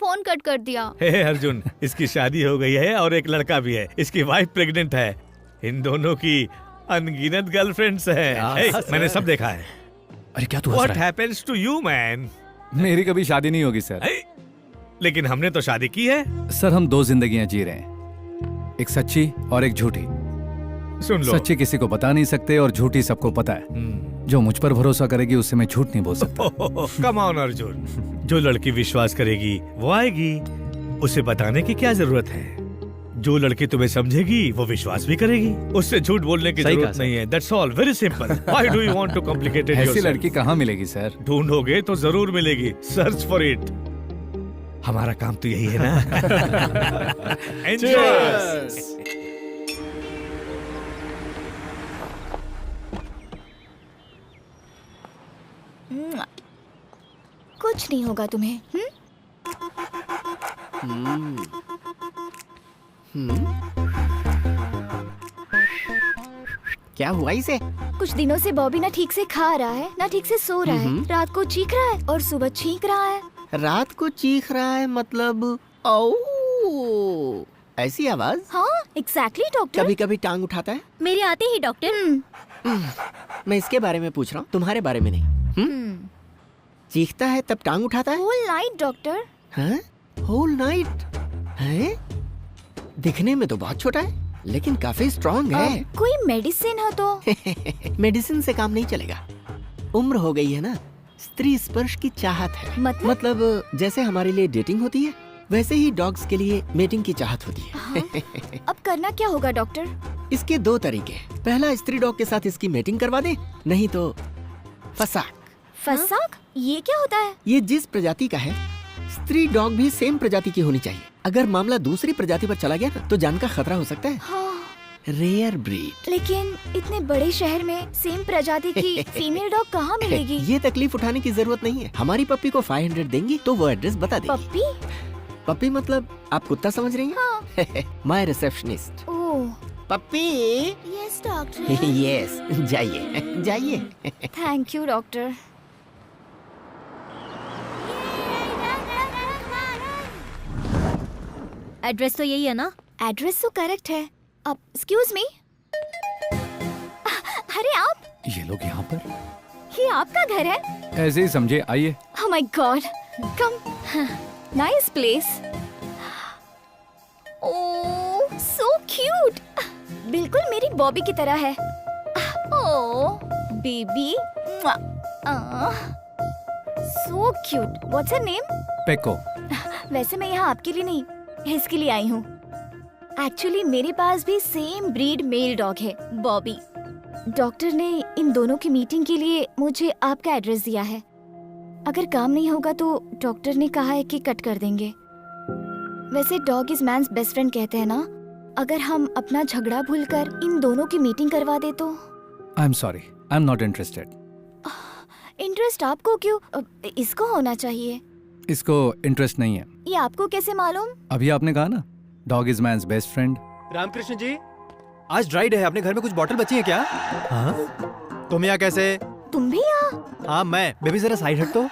फोन कट कर दिया। हे अर्जुन, इसकी शादी हो गई है और एक लड़का भी है। इसकी वाइफ प्रेग्नेंट है। इन दोनों की अनगिनत गर्लफ्रेंड्स हैं। मैंने सब देखा है। अरे क्या तू What happens to you, man? मेरी कभी शादी नहीं होगी सर। लेकिन हमने तो शादी की है। सर हम दो जिंदगियां जी रहे हैं, एक सच्ची और एक झूठी। सुन लो, सच्ची किसी को बता नहीं सकते और झूठी सबको पता है। जो मुझ पर भरोसा करेगी उससे मैं झूठ नहीं बोल सकता। कम ऑन अर्जुन, जो लड़की विश्वास करेगी वो आएगी। उसे बताने की क्या जरूरत है? जो लड़की तुम्हें समझेगी वो विश्वास भी करेगी। उससे झूठ बोलने की जरूरत नहीं है। That's all, very simple. Why do you want to complicate it ऐसी yourself? लड़की कहाँ मिलेगी सर? ढूंढोगे तो जरूर मिलेगी। Search for it. हमारा काम तो यही है ना। Enjoy! कुछ नहीं होगा तुम्हें। क्या हुआ इसे? कुछ दिनों से बॉबी ना ठीक से खा रहा है ना ठीक से सो रहा है। रात को चीख रहा है और सुबह छींक रहा है। रात को चीख रहा है मतलब ओ ऐसी आवाज? हाँ एग्जैक्टली डॉक्टर। कभी कभी टांग उठाता है। मेरे आते ही डॉक्टर। मैं इसके बारे में पूछ रहा हूँ, तुम्हारे बारे में नहीं। चीखता है तब टांग उठाता है? Whole night doctor. हाँ? होल नाइट है? दिखने में तो बहुत छोटा है लेकिन काफी स्ट्रॉन्ग है। कोई मेडिसिन हो तो? मेडिसिन से काम नहीं चलेगा। उम्र हो गई है ना, स्त्री स्पर्श की चाहत है। मतलब जैसे हमारे लिए डेटिंग होती है वैसे ही डॉग्स के लिए मेटिंग की चाहत होती है। हाँ? अब करना क्या होगा डॉक्टर? इसके दो तरीके। पहला, स्त्री डॉग के साथ इसकी मेटिंग करवा दे, नहीं तो फसाक। फसाक? ये क्या होता है? ये जिस प्रजाति का है, स्त्री डॉग भी सेम प्रजाति की होनी चाहिए। अगर मामला दूसरी प्रजाति पर चला गया ना तो जान का खतरा हो सकता है। हाँ। Rare breed. लेकिन इतने बड़े शहर में सेम प्रजाति की फीमेल डॉग कहाँ मिलेगी? ये तकलीफ उठाने की जरूरत नहीं है। हमारी पप्पी को 500 देंगी तो वो एड्रेस बता देगी। पप्पी? पप्पी मतलब आप कुत्ता समझ रही हैं? हाँ। My receptionist. Oh puppy. Yes doctor. Yes, जाइए जाइए। Thank you doctor. एड्रेस तो यही है ना? एड्रेस तो करेक्ट है। अब एक्सक्यूज मी, अरे आप? ये लोग यहाँ पर? ये आपका घर है? ऐसे ही समझे, आइए। Oh my God, come, nice place. Oh, so cute. बिल्कुल मेरी बॉबी की तरह है। Oh, baby. So cute. What's her name? Phaco. वैसे मैं यहाँ आपके लिए नहीं, इसके लिए आई हूँ। एक्चुअली मेरे पास भी सेम ब्रीड मेल डॉग है, बॉबी। डॉक्टर ने इन दोनों की मीटिंग के लिए मुझे आपका एड्रेस दिया है। अगर काम नहीं होगा तो डॉक्टर ने कहा है कि कट कर देंगे। वैसे dog is man's best friend कहते हैं ना, अगर हम अपना झगड़ा भूलकर इन दोनों की मीटिंग करवा दे तो? I am sorry, I am not interested. Interest आपको क्यों? इसको होना चाहिए। इसको इंटरेस्ट नहीं है। ये आपको कैसे मालूम? अभी आपने कहा ना, dog is man's best friend. Ramakrishna ji, आज ड्राई डे है, अपने घर में कुछ बॉटल बची है क्या? हाँ? तुम यहाँ कैसे? तुम भी यहाँ? हाँ मैं। बेबी जरा साइड हट तो।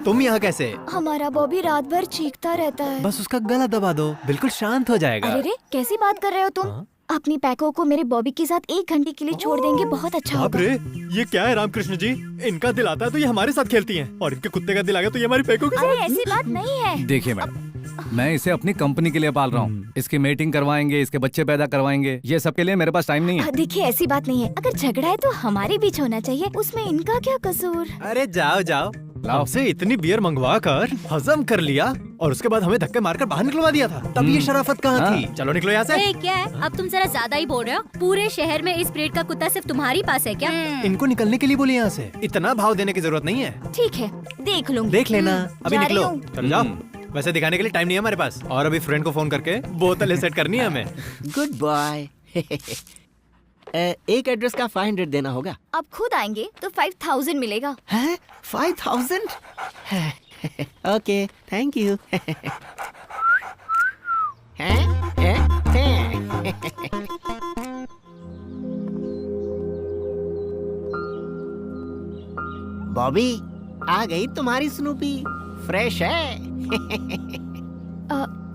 तुम यहाँ कैसे? हमारा बॉबी रात भर चीखता रहता है। बस उसका गला दबा दो, बिल्कुल शांत हो जाएगा। अरे रे, कैसी बात कर रहे हो तुम? अपनी पैको को मेरे बॉबी के साथ 1 घंटे के लिए छोड़ देंगे, बहुत अच्छा बाप होगा। रे, ये क्या है रामकृष्ण जी? इनका दिल आता है तो ये हमारे साथ खेलती हैं, और इनके कुत्ते का दिल आ गया तो ये हमारी पैको के अरे साथ। ऐसी बात नहीं है। देखिए मैडम, मैं इसे अपनी कंपनी के लिए पाल रहा हूँ। इसकी मीटिंग करवाएंगे, इसके बच्चे पैदा करवाएंगे, ये सब के लिए मेरे पास टाइम नहीं है। देखिए ऐसी बात नहीं है, अगर झगड़ा है तो हमारे बीच होना चाहिए, उसमें इनका क्या कसूर? अरे जाओ जाओ, आपसे इतनी बियर मंगवा कर हजम कर लिया और उसके बाद हमें धक्के मारकर बाहर निकलवा दिया था, तब ये शराफत कहाँ थी? चलो निकलो यहाँ से। ए, क्या है? अब तुम जरा ज्यादा ही बोल रहे हो। पूरे शहर में इस ब्रीड का कुत्ता सिर्फ तुम्हारी पास है क्या? इनको निकलने के लिए बोले यहाँ से, इतना भाव देने की जरूरत नहीं है। ठीक है, देख लूंगी। देख लेना, अभी जा रही निकलो। हूँ। चलो जाओ। वैसे दिखाने के लिए टाइम नहीं है हमारे पास, और अभी फ्रेंड को फोन करके बोतल सेट करनी है हमें। Good boy. एक एड्रेस का 500 देना होगा। आप खुद आएंगे तो 5000 मिलेगा। है 5000? Okay, thank you. बॉबी, आ गई तुम्हारी स्नूपी, फ्रेश है।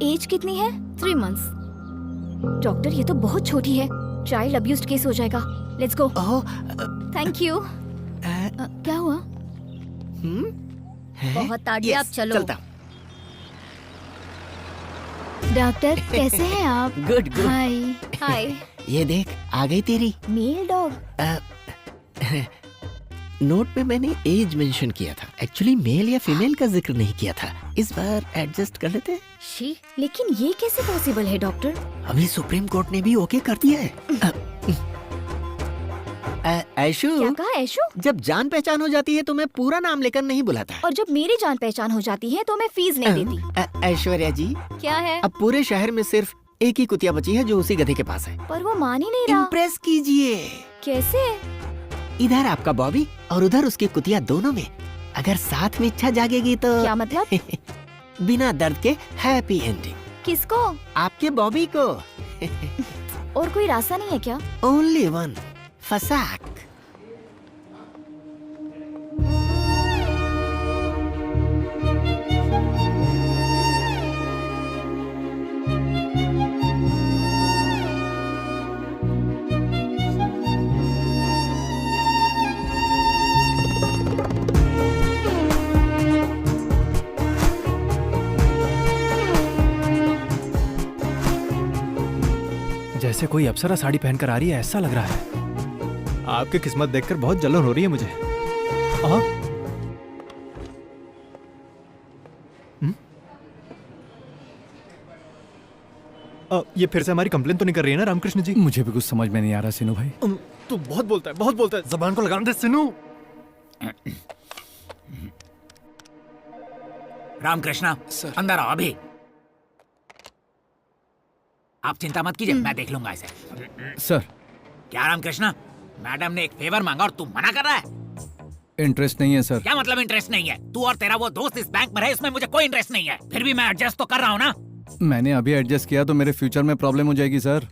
एज कितनी है? 3 months। डॉक्टर ये तो बहुत छोटी है, चाइल्ड अब्यूज केस हो जाएगा। Let's go. Thank you. क्या हुआ? बहुत ताड़िया, अब चलो। चलता। डॉक्टर कैसे हैं आप? Good good. Hi hi. ये देख, आ गई तेरी मेल डॉग। नोट में मैंने एज मेंशन किया था, एक्चुअली मेल या फीमेल का जिक्र नहीं किया था। इस बार एडजस्ट कर लेते हैं। शी, लेकिन ये कैसे पॉसिबल है डॉक्टर? अभी सुप्रीम कोर्ट ने भी ओके कर दिया है। ऐशु, क्या कहा ऐशु? जब जान पहचान हो जाती है तो मैं पूरा नाम लेकर नहीं बुलाता। और जब मेरी जान पहचान हो जाती है तो मैं फीस नहीं देती। ऐश्वर्या जी, क्या है? अब पूरे शहर में सिर्फ एक ही कुतिया बची है जो उसी गधे के पास है। पर वो मान ही नहीं रहा। इम्प्रेस कीजिए। कैसे? इधर आपका बॉबी और उधर उसकी कुतिया, दोनों में अगर साथ में इच्छा जागेगी तो। क्या मतलब? बिना दर्द के हैप्पी एंडिंग। किसको? आपके बॉबी को। और कोई रास्ता नहीं है क्या? ओनली वन, फसाक। जैसे कोई अप्सरा साड़ी पहनकर आ रही है ऐसा लग रहा है। आपकी किस्मत देखकर बहुत जलन हो रही है मुझे। ये फिर से हमारी कंप्लेन तो नहीं कर रही है ना रामकृष्ण जी? मुझे भी कुछ समझ में नहीं आ रहा सिनू भाई। तू बहुत बोलता है, बहुत बोलता है। जबान को लगाने दे सिनू। रामकृष्णा, अंदर आओ अभी। आप चिंता मत कीजिए, मैं देख लूंगा इसे। सर। क्या रामकृष्णा, मैडम ने एक फेवर मांगा और तू मना कर रहा है? इंटरेस्ट नहीं है सर। क्या मतलब इंटरेस्ट नहीं है? तू और तेरा वो दोस्त इस बैंक में रहे, इसमें मुझे कोई इंटरेस्ट नहीं है। फिर भी मैं एडजस्ट तो कर रहा हूँ ना। मैंने अभी एडजस्ट किया तो मेरे फ्यूचर में प्रॉब्लम हो जाएगी सर।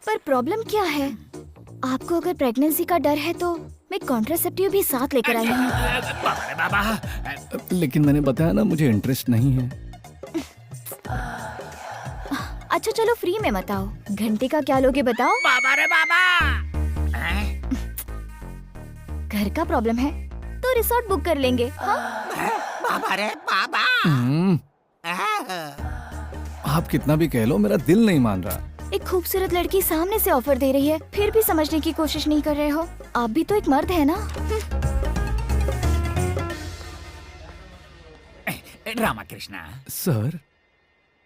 पर प्रॉब्लम क्या है? आपको अगर प्रेगनेंसी का डर है तो मैं कॉन्ट्रासेप्टिव भी साथ लेकर आई हूँ। बाबा, लेकिन मैंने बताया ना, मुझे इंटरेस्ट नहीं है। अच्छा चलो फ्री में मत आओ। घंटे का क्या लोगे बताओ? बाबा रे बाबा। घर का प्रॉब्लम है तो रिसोर्ट बुक कर लेंगे। हाँ? बाबा रे बाबा। आप कितना भी कह लो, मेरा दिल नहीं मान रहा। एक खूबसूरत लड़की सामने से ऑफर दे रही है, फिर भी समझने की कोशिश नहीं कर रहे हो। आप भी तो एक मर्द है ना? रामकृष्णा सर,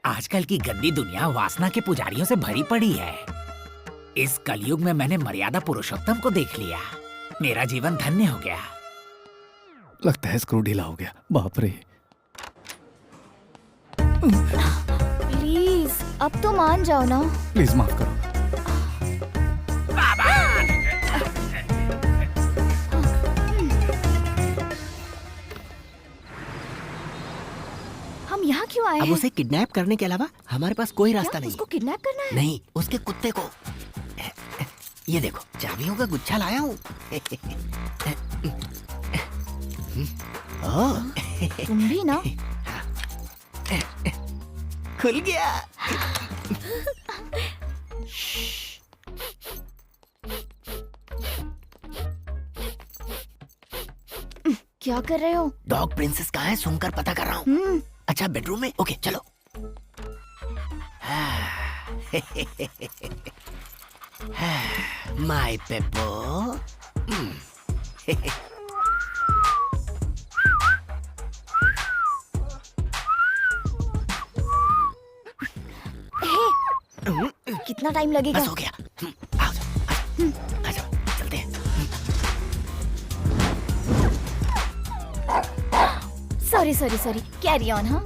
आजकल की गंदी दुनिया वासना के पुजारियों से भरी पड़ी है। इस कलयुग में मैंने मर्यादा पुरुषोत्तम को देख लिया, मेरा जीवन धन्य हो गया। लगता है स्क्रू ढीला हो गया। बाप रे। प्लीज अब तो मान जाओ ना। प्लीज माफ करो। क्यों आए अब हैं? उसे किडनैप करने के अलावा हमारे पास कोई रास्ता नहीं उसको किडनैप करना है? नहीं, उसके कुत्ते को। ये देखो, चाबियों का गुच्छा लाया हूँ। तुम भी ना। खुल गया। क्या कर रहे हो? डॉग प्रिंसेस कहाँ है सुनकर पता कर रहा हूँ। अच्छा, बेडरूम में? ओके चलो। माय पेपो। कितना टाइम लगेगा? बस हो गया। आओ जाओ, आ जाओ, चलते हैं। Sorry sorry sorry, carry on. हाँ,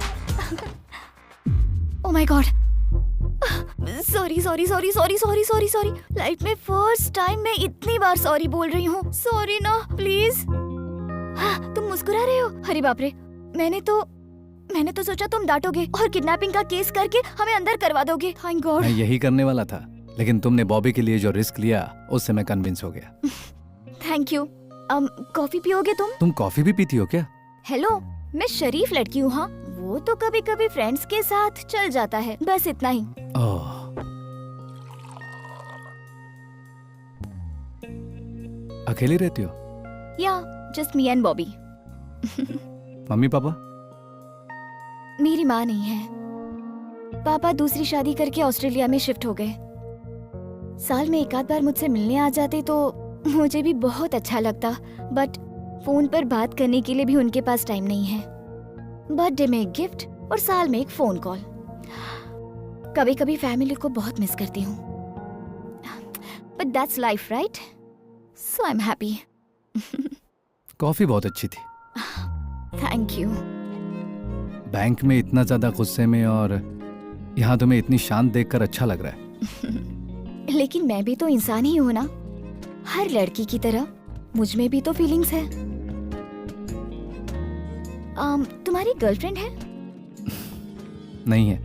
oh my god, sorry sorry sorry sorry sorry sorry sorry. Life में फर्स्ट टाइम मैं इतनी बार सॉरी बोल रही हूँ। सॉरी ना, प्लीज। हाँ, तुम मुस्कुरा रहे हो? अरे बाप रे, मैंने तो सोचा तुम डांटोगे और किडनैपिंग का केस करके हमें अंदर करवा दोगे। Thank God. मैं यही करने वाला था, लेकिन तुमने बॉबी के लिए जो रिस्क लिया उससे मैं कन्विंस हो गया। Thank you. कॉफी पियोगे तुम? तुम कॉफी भी पीती हो क्या? हेलो, मैं शरीफ लड़की हूँ। हाँ, वो तो कभी कभी फ्रेंड्स के साथ चल जाता है, बस इतना ही। ओह, अकेली रहती हो? या just me and Bobby. Mummy papa? मेरी माँ नहीं है। पापा दूसरी शादी करके ऑस्ट्रेलिया में शिफ्ट हो गए। साल में एक आध बार मुझसे मिलने आ जाते तो मुझे भी बहुत अच्छा लगता, बट फोन पर बात करने के लिए भी उनके पास टाइम नहीं है। बर्थडे में एक गिफ्ट और साल में एक फोन कॉल। कभी कभी फैमिली को बहुत मिस करती हूँ, but that's life, right? So I am happy. Coffee बहुत अच्छी थी। Thank you. बैंक में इतना ज्यादा गुस्से में और यहाँ तुम्हें इतनी शांत देखकर अच्छा लग रहा है। लेकिन मैं भी तो इंसान ही हूँ ना, हर लड़की की तरह मुझ में भी तो फीलिंग्स है। तुम्हारी गर्लफ्रेंड है? नहीं है।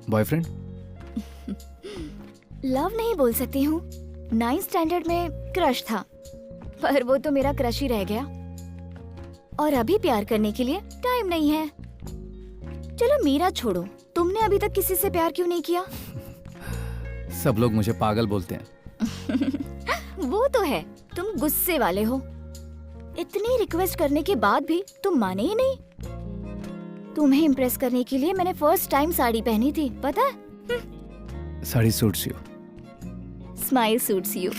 बॉयफ्रेंड? लव नहीं बोल सकती हूँ। 9th स्टैंडर्ड में क्रश था, पर वो तो मेरा क्रश ही रह गया। और अभी प्यार करने के लिए टाइम नहीं है। चलो मेरा छोड़ो, तुमने अभी तक किसी से प्यार क्यों नहीं किया? सब लोग मुझे पागल बोलते हैं। वो तो है, तुम गुस्से वाले हो। इतनी रिक्वेस्ट करने के बाद भी तुम माने ही नहीं। तुम्हें इम्प्रेस करने के लिए मैंने फर्स्ट टाइम साड़ी पहनी थी, पता है? Sari suits you. Smile suits you.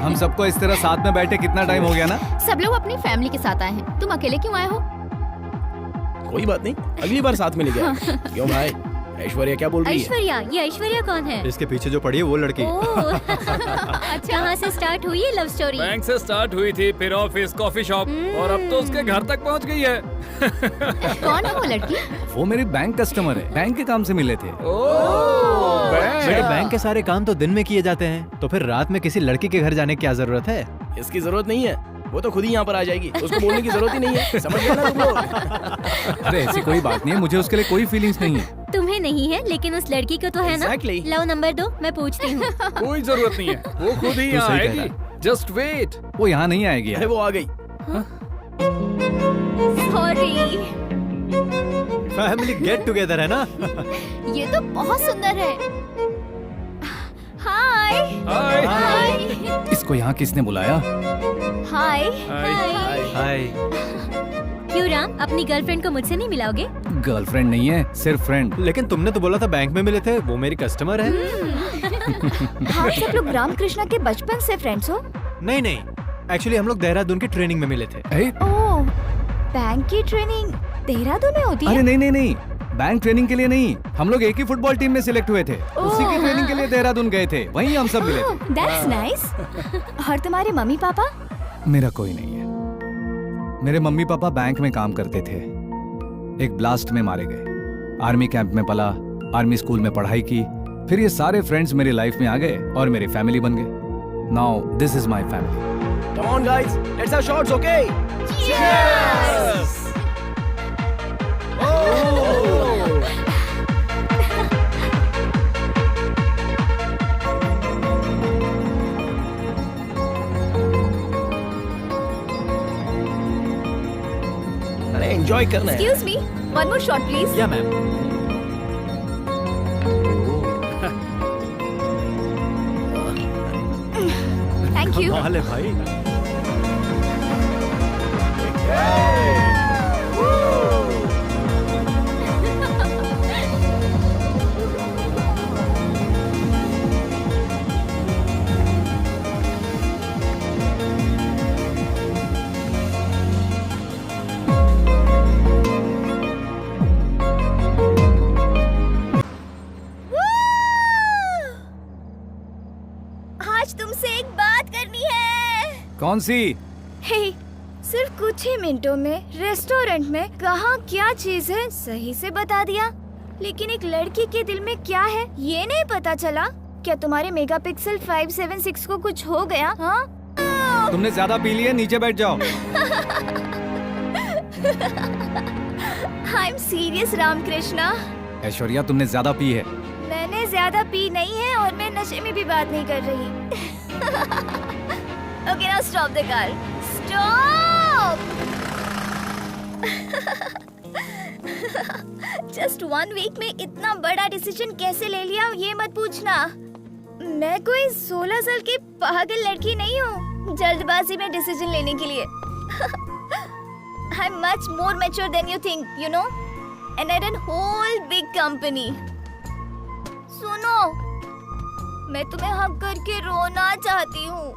हम सबको इस तरह साथ में बैठे कितना टाइम हो गया ना? सब लोग अपनी फैमिली के साथ आए हैं, तुम अकेले क्यों आए हो? कोई बात नहीं, अगली बार साथ में ले गया। क्यों भाई, ऐश्वर्या क्या बोल रही है? ऐश्वर्या? ये ऐश्वर्या कौन है? इसके पीछे जो पड़ी है वो लड़की। अच्छा, कहाँ से स्टार्ट हुई है लव स्टोरी? बैंक से स्टार्ट हुई थी, फिर ऑफिस, कॉफी शॉप, और अब तो उसके घर तक पहुंच गई है। कौन है वो लड़की? वो मेरी बैंक कस्टमर है, बैंक के काम से मिले थे। बेटे, बैंक के सारे काम तो दिन में किए जाते हैं, तो फिर रात में किसी लड़की के घर जाने की क्या जरूरत है? इसकी जरूरत नहीं है, वो तो खुद ही यहाँ पर आ जाएगी, उसको बोलने की जरूरत ही नहीं है। समझ गए ना तुम लोग? अरे ऐसी कोई बात नहीं है, मुझे उसके लिए कोई फीलिंग्स नहीं है। तुम्हें नहीं है, लेकिन उस लड़की को तो है ना? Exactly. लो नंबर दो, मैं पूछती हूँ। कोई जरूरत नहीं है, वो खुद ही तू यहाँ सही कह आएगी। Just wait. वो यहाँ नहीं आएगी। अरे वो आ गई। सॉरी। फैमिली गेट टुगेदर है ना? ये तो बहुत सुंदर है। हाय। हाय। हाय। इसको यहाँ किसने बुलाया? हाय। हाय। क्यों राम, अपनी गर्लफ्रेंड को मुझसे नहीं मिलाओगे? गर्लफ्रेंड नहीं है, सिर्फ फ्रेंड। लेकिन तुमने तो बोला था बैंक में मिले थे, वो मेरी कस्टमर है। आप सब लोग रामकृष्णा के बचपन से फ्रेंड्स हो? नहीं नहीं, एक्चुअली हम लोग देहरादून की ट्रेनिंग में मिले थे। ओह, बैंक की ट्रेनिंग देहरादून में होती है? अरे नहीं, बैंक ट्रेनिंग के लिए नहीं, हम लोग एक ही फुटबॉल टीम में सिलेक्ट हुए थे, उसी की ट्रेनिंग के लिए देहरादून गए थे, वहीं हम सब मिले थे। That's nice. और तुम्हारे मम्मी पापा? मेरा कोई नहीं है। मेरे मम्मी पापा बैंक में काम करते थे, एक ब्लास्ट में मारे गए। आर्मी कैंप में पला, आर्मी स्कूल में पढ़ाई की, फिर ये सारे फ्रेंड्स मेरी लाइफ में आ गए और मेरी फैमिली बन गए। Now this is my family. Come on guys, let's have shots, okay? Cheers! अरे एंजॉय करना है। Excuse me, one more shot please. या मैम। Thank you. कमाल है भाई। आज तुमसे एक बात करनी है। कौन सी? हे, सिर्फ कुछ ही मिनटों में रेस्टोरेंट में कहाँ क्या चीज है सही से बता दिया, लेकिन एक लड़की के दिल में क्या है ये नहीं पता चला। क्या तुम्हारे मेगापिक्सल 576 को कुछ हो गया? हाँ? तुमने ज्यादा पी लिया, नीचे बैठ जाओ। I am serious Ramakrishna. Aishwarya तुमने ज्यादा पी है। मैंने ज्यादा पी नहीं है और मैं नशे में भी बात नहीं कर रही। Okay now stop the car, stop. Just 1 week में इतना बड़ा डिसीजन कैसे ले लिया ये मत पूछना। मैं कोई 16 साल की पागल लड़की नहीं हूँ जल्दबाजी में डिसीजन लेने के लिए। I am much more mature than you think, you know, and I run whole big company. सुनो, मैं तुम्हें हक करके रोना चाहती हूँ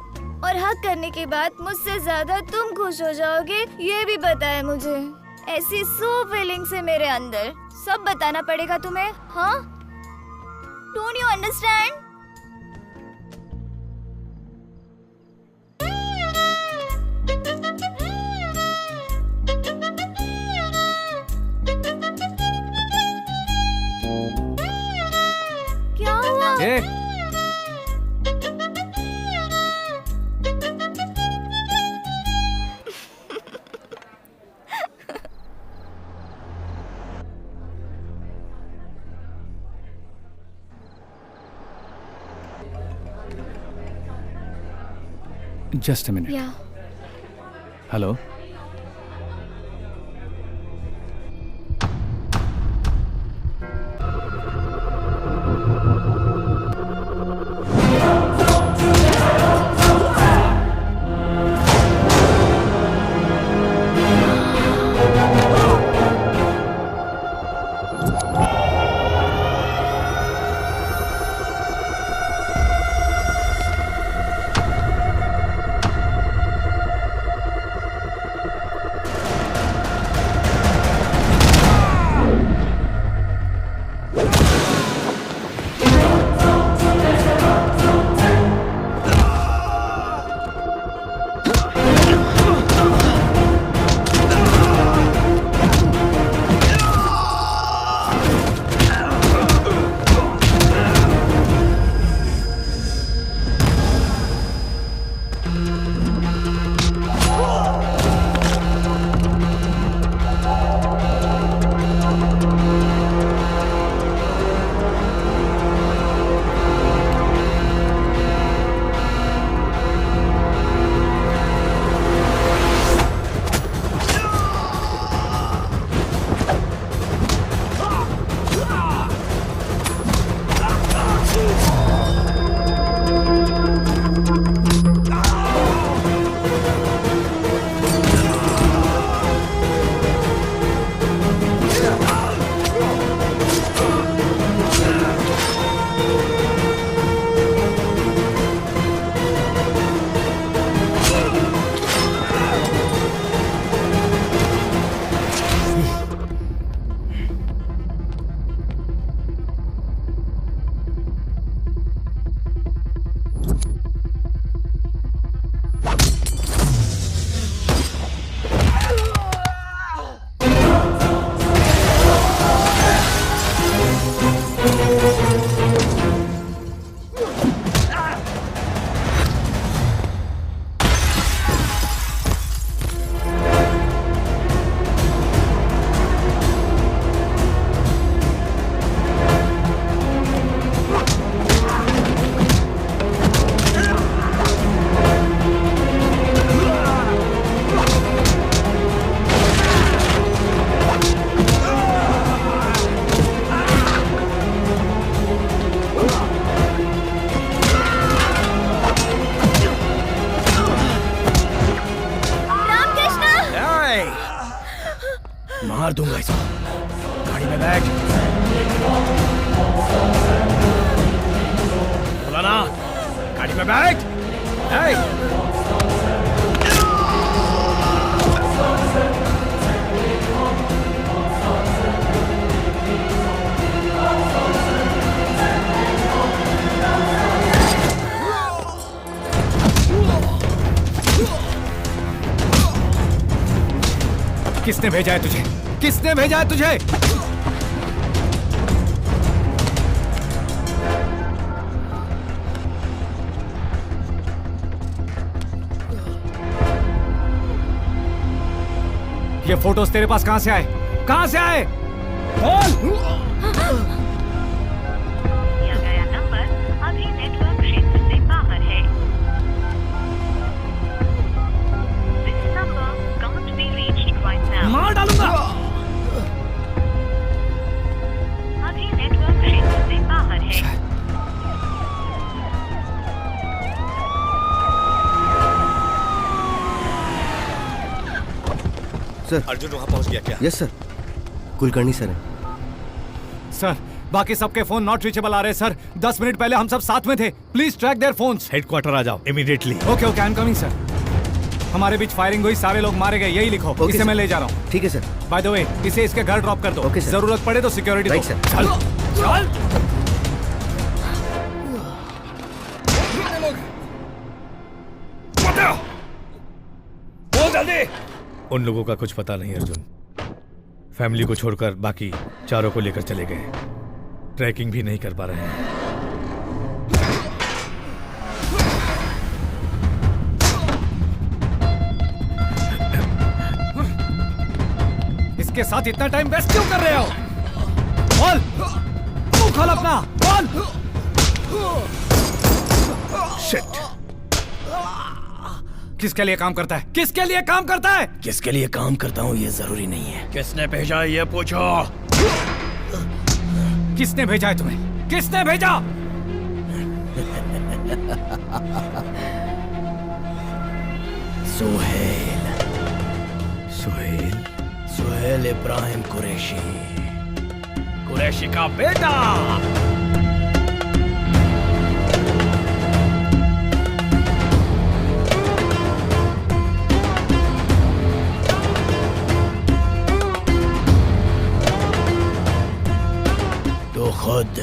और हक करने के बाद मुझसे ज्यादा तुम खुश हो जाओगे ये भी पता है मुझे। ऐसी फीलिंग्स है मेरे अंदर, सब बताना पड़ेगा तुम्हें। हाँ, डोंट यू अंडरस्टैंड? क्या हुआ? Just a minute. Yeah. Hello? Bag. मौलाना, गाड़ी में बैठ। किसने भेजा है तुझे? किसने भेजा है तुझे? ये फोटोज तेरे पास कहां से आए? कहां से आए? बोल। दिया गया नंबर अभी नेटवर्क क्षेत्र से बाहर है। This number can't be reached right now. मार डालूंगा। अभी नेटवर्क क्षेत्र से बाहर है। सर, अर्जुन वहां पहुंच गया क्या? यस सर, कुलकर्णी सर है। सर, बाकी सबके फोन नॉट रीचेबल आ रहे हैं सर। 10 मिनट पहले हम सब साथ में थे। Please track their phones. Headquarter आ जाओ immediately. Okay okay, I am coming sir. हमारे बीच फायरिंग हुई, सारे लोग मारे गए, यही लिखो। इसे मैं ले जा रहा हूँ। ठीक है सर। बाय द वे, इसे इसके घर ड्रॉप कर दो। Okay sir. जरूरत पड़े तो सिक्योरिटी दो। Right sir. चल चल। बोल जल्दी। उन लोगों का कुछ पता नहीं अर्जुन। फैमिली को छोड़कर बाकी चारों को लेकर चले गए। ट्रैकिंग भी नहीं कर पा रहे हैं। इसके साथ इतना टाइम वेस्ट क्यों कर रहे हो? बोल, मुंह खोल अपना, बोल। शिट। किसके लिए काम करता है? किसके लिए काम करता है? किसके लिए काम करता हूँ ये जरूरी नहीं है। किसने भेजा ये पूछो। किसने भेजा है तुम्हें? किसने भेजा? सोहेल। सुहेल? सोहेल इब्राहिम कुरैशी। कुरैशी का बेटा। तो खुद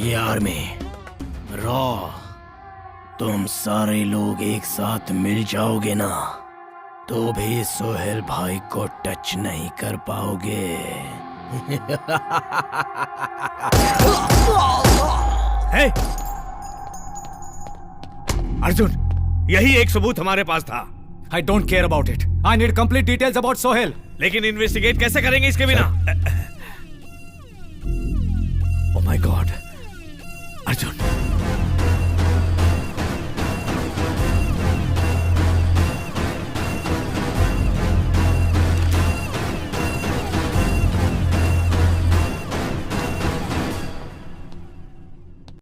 ये आर्मी रॉ, तुम सारे लोग एक साथ मिल जाओगे ना, तो भी सोहेल भाई को टच नहीं कर पाओगे। है? अर्जुन, यही एक सबूत हमारे पास था। I don't care about it. I need complete details about Sohail. लेकिन इन्वेस्टिगेट कैसे करेंगे इसके बिना? ओह माय गॉड, अर्जुन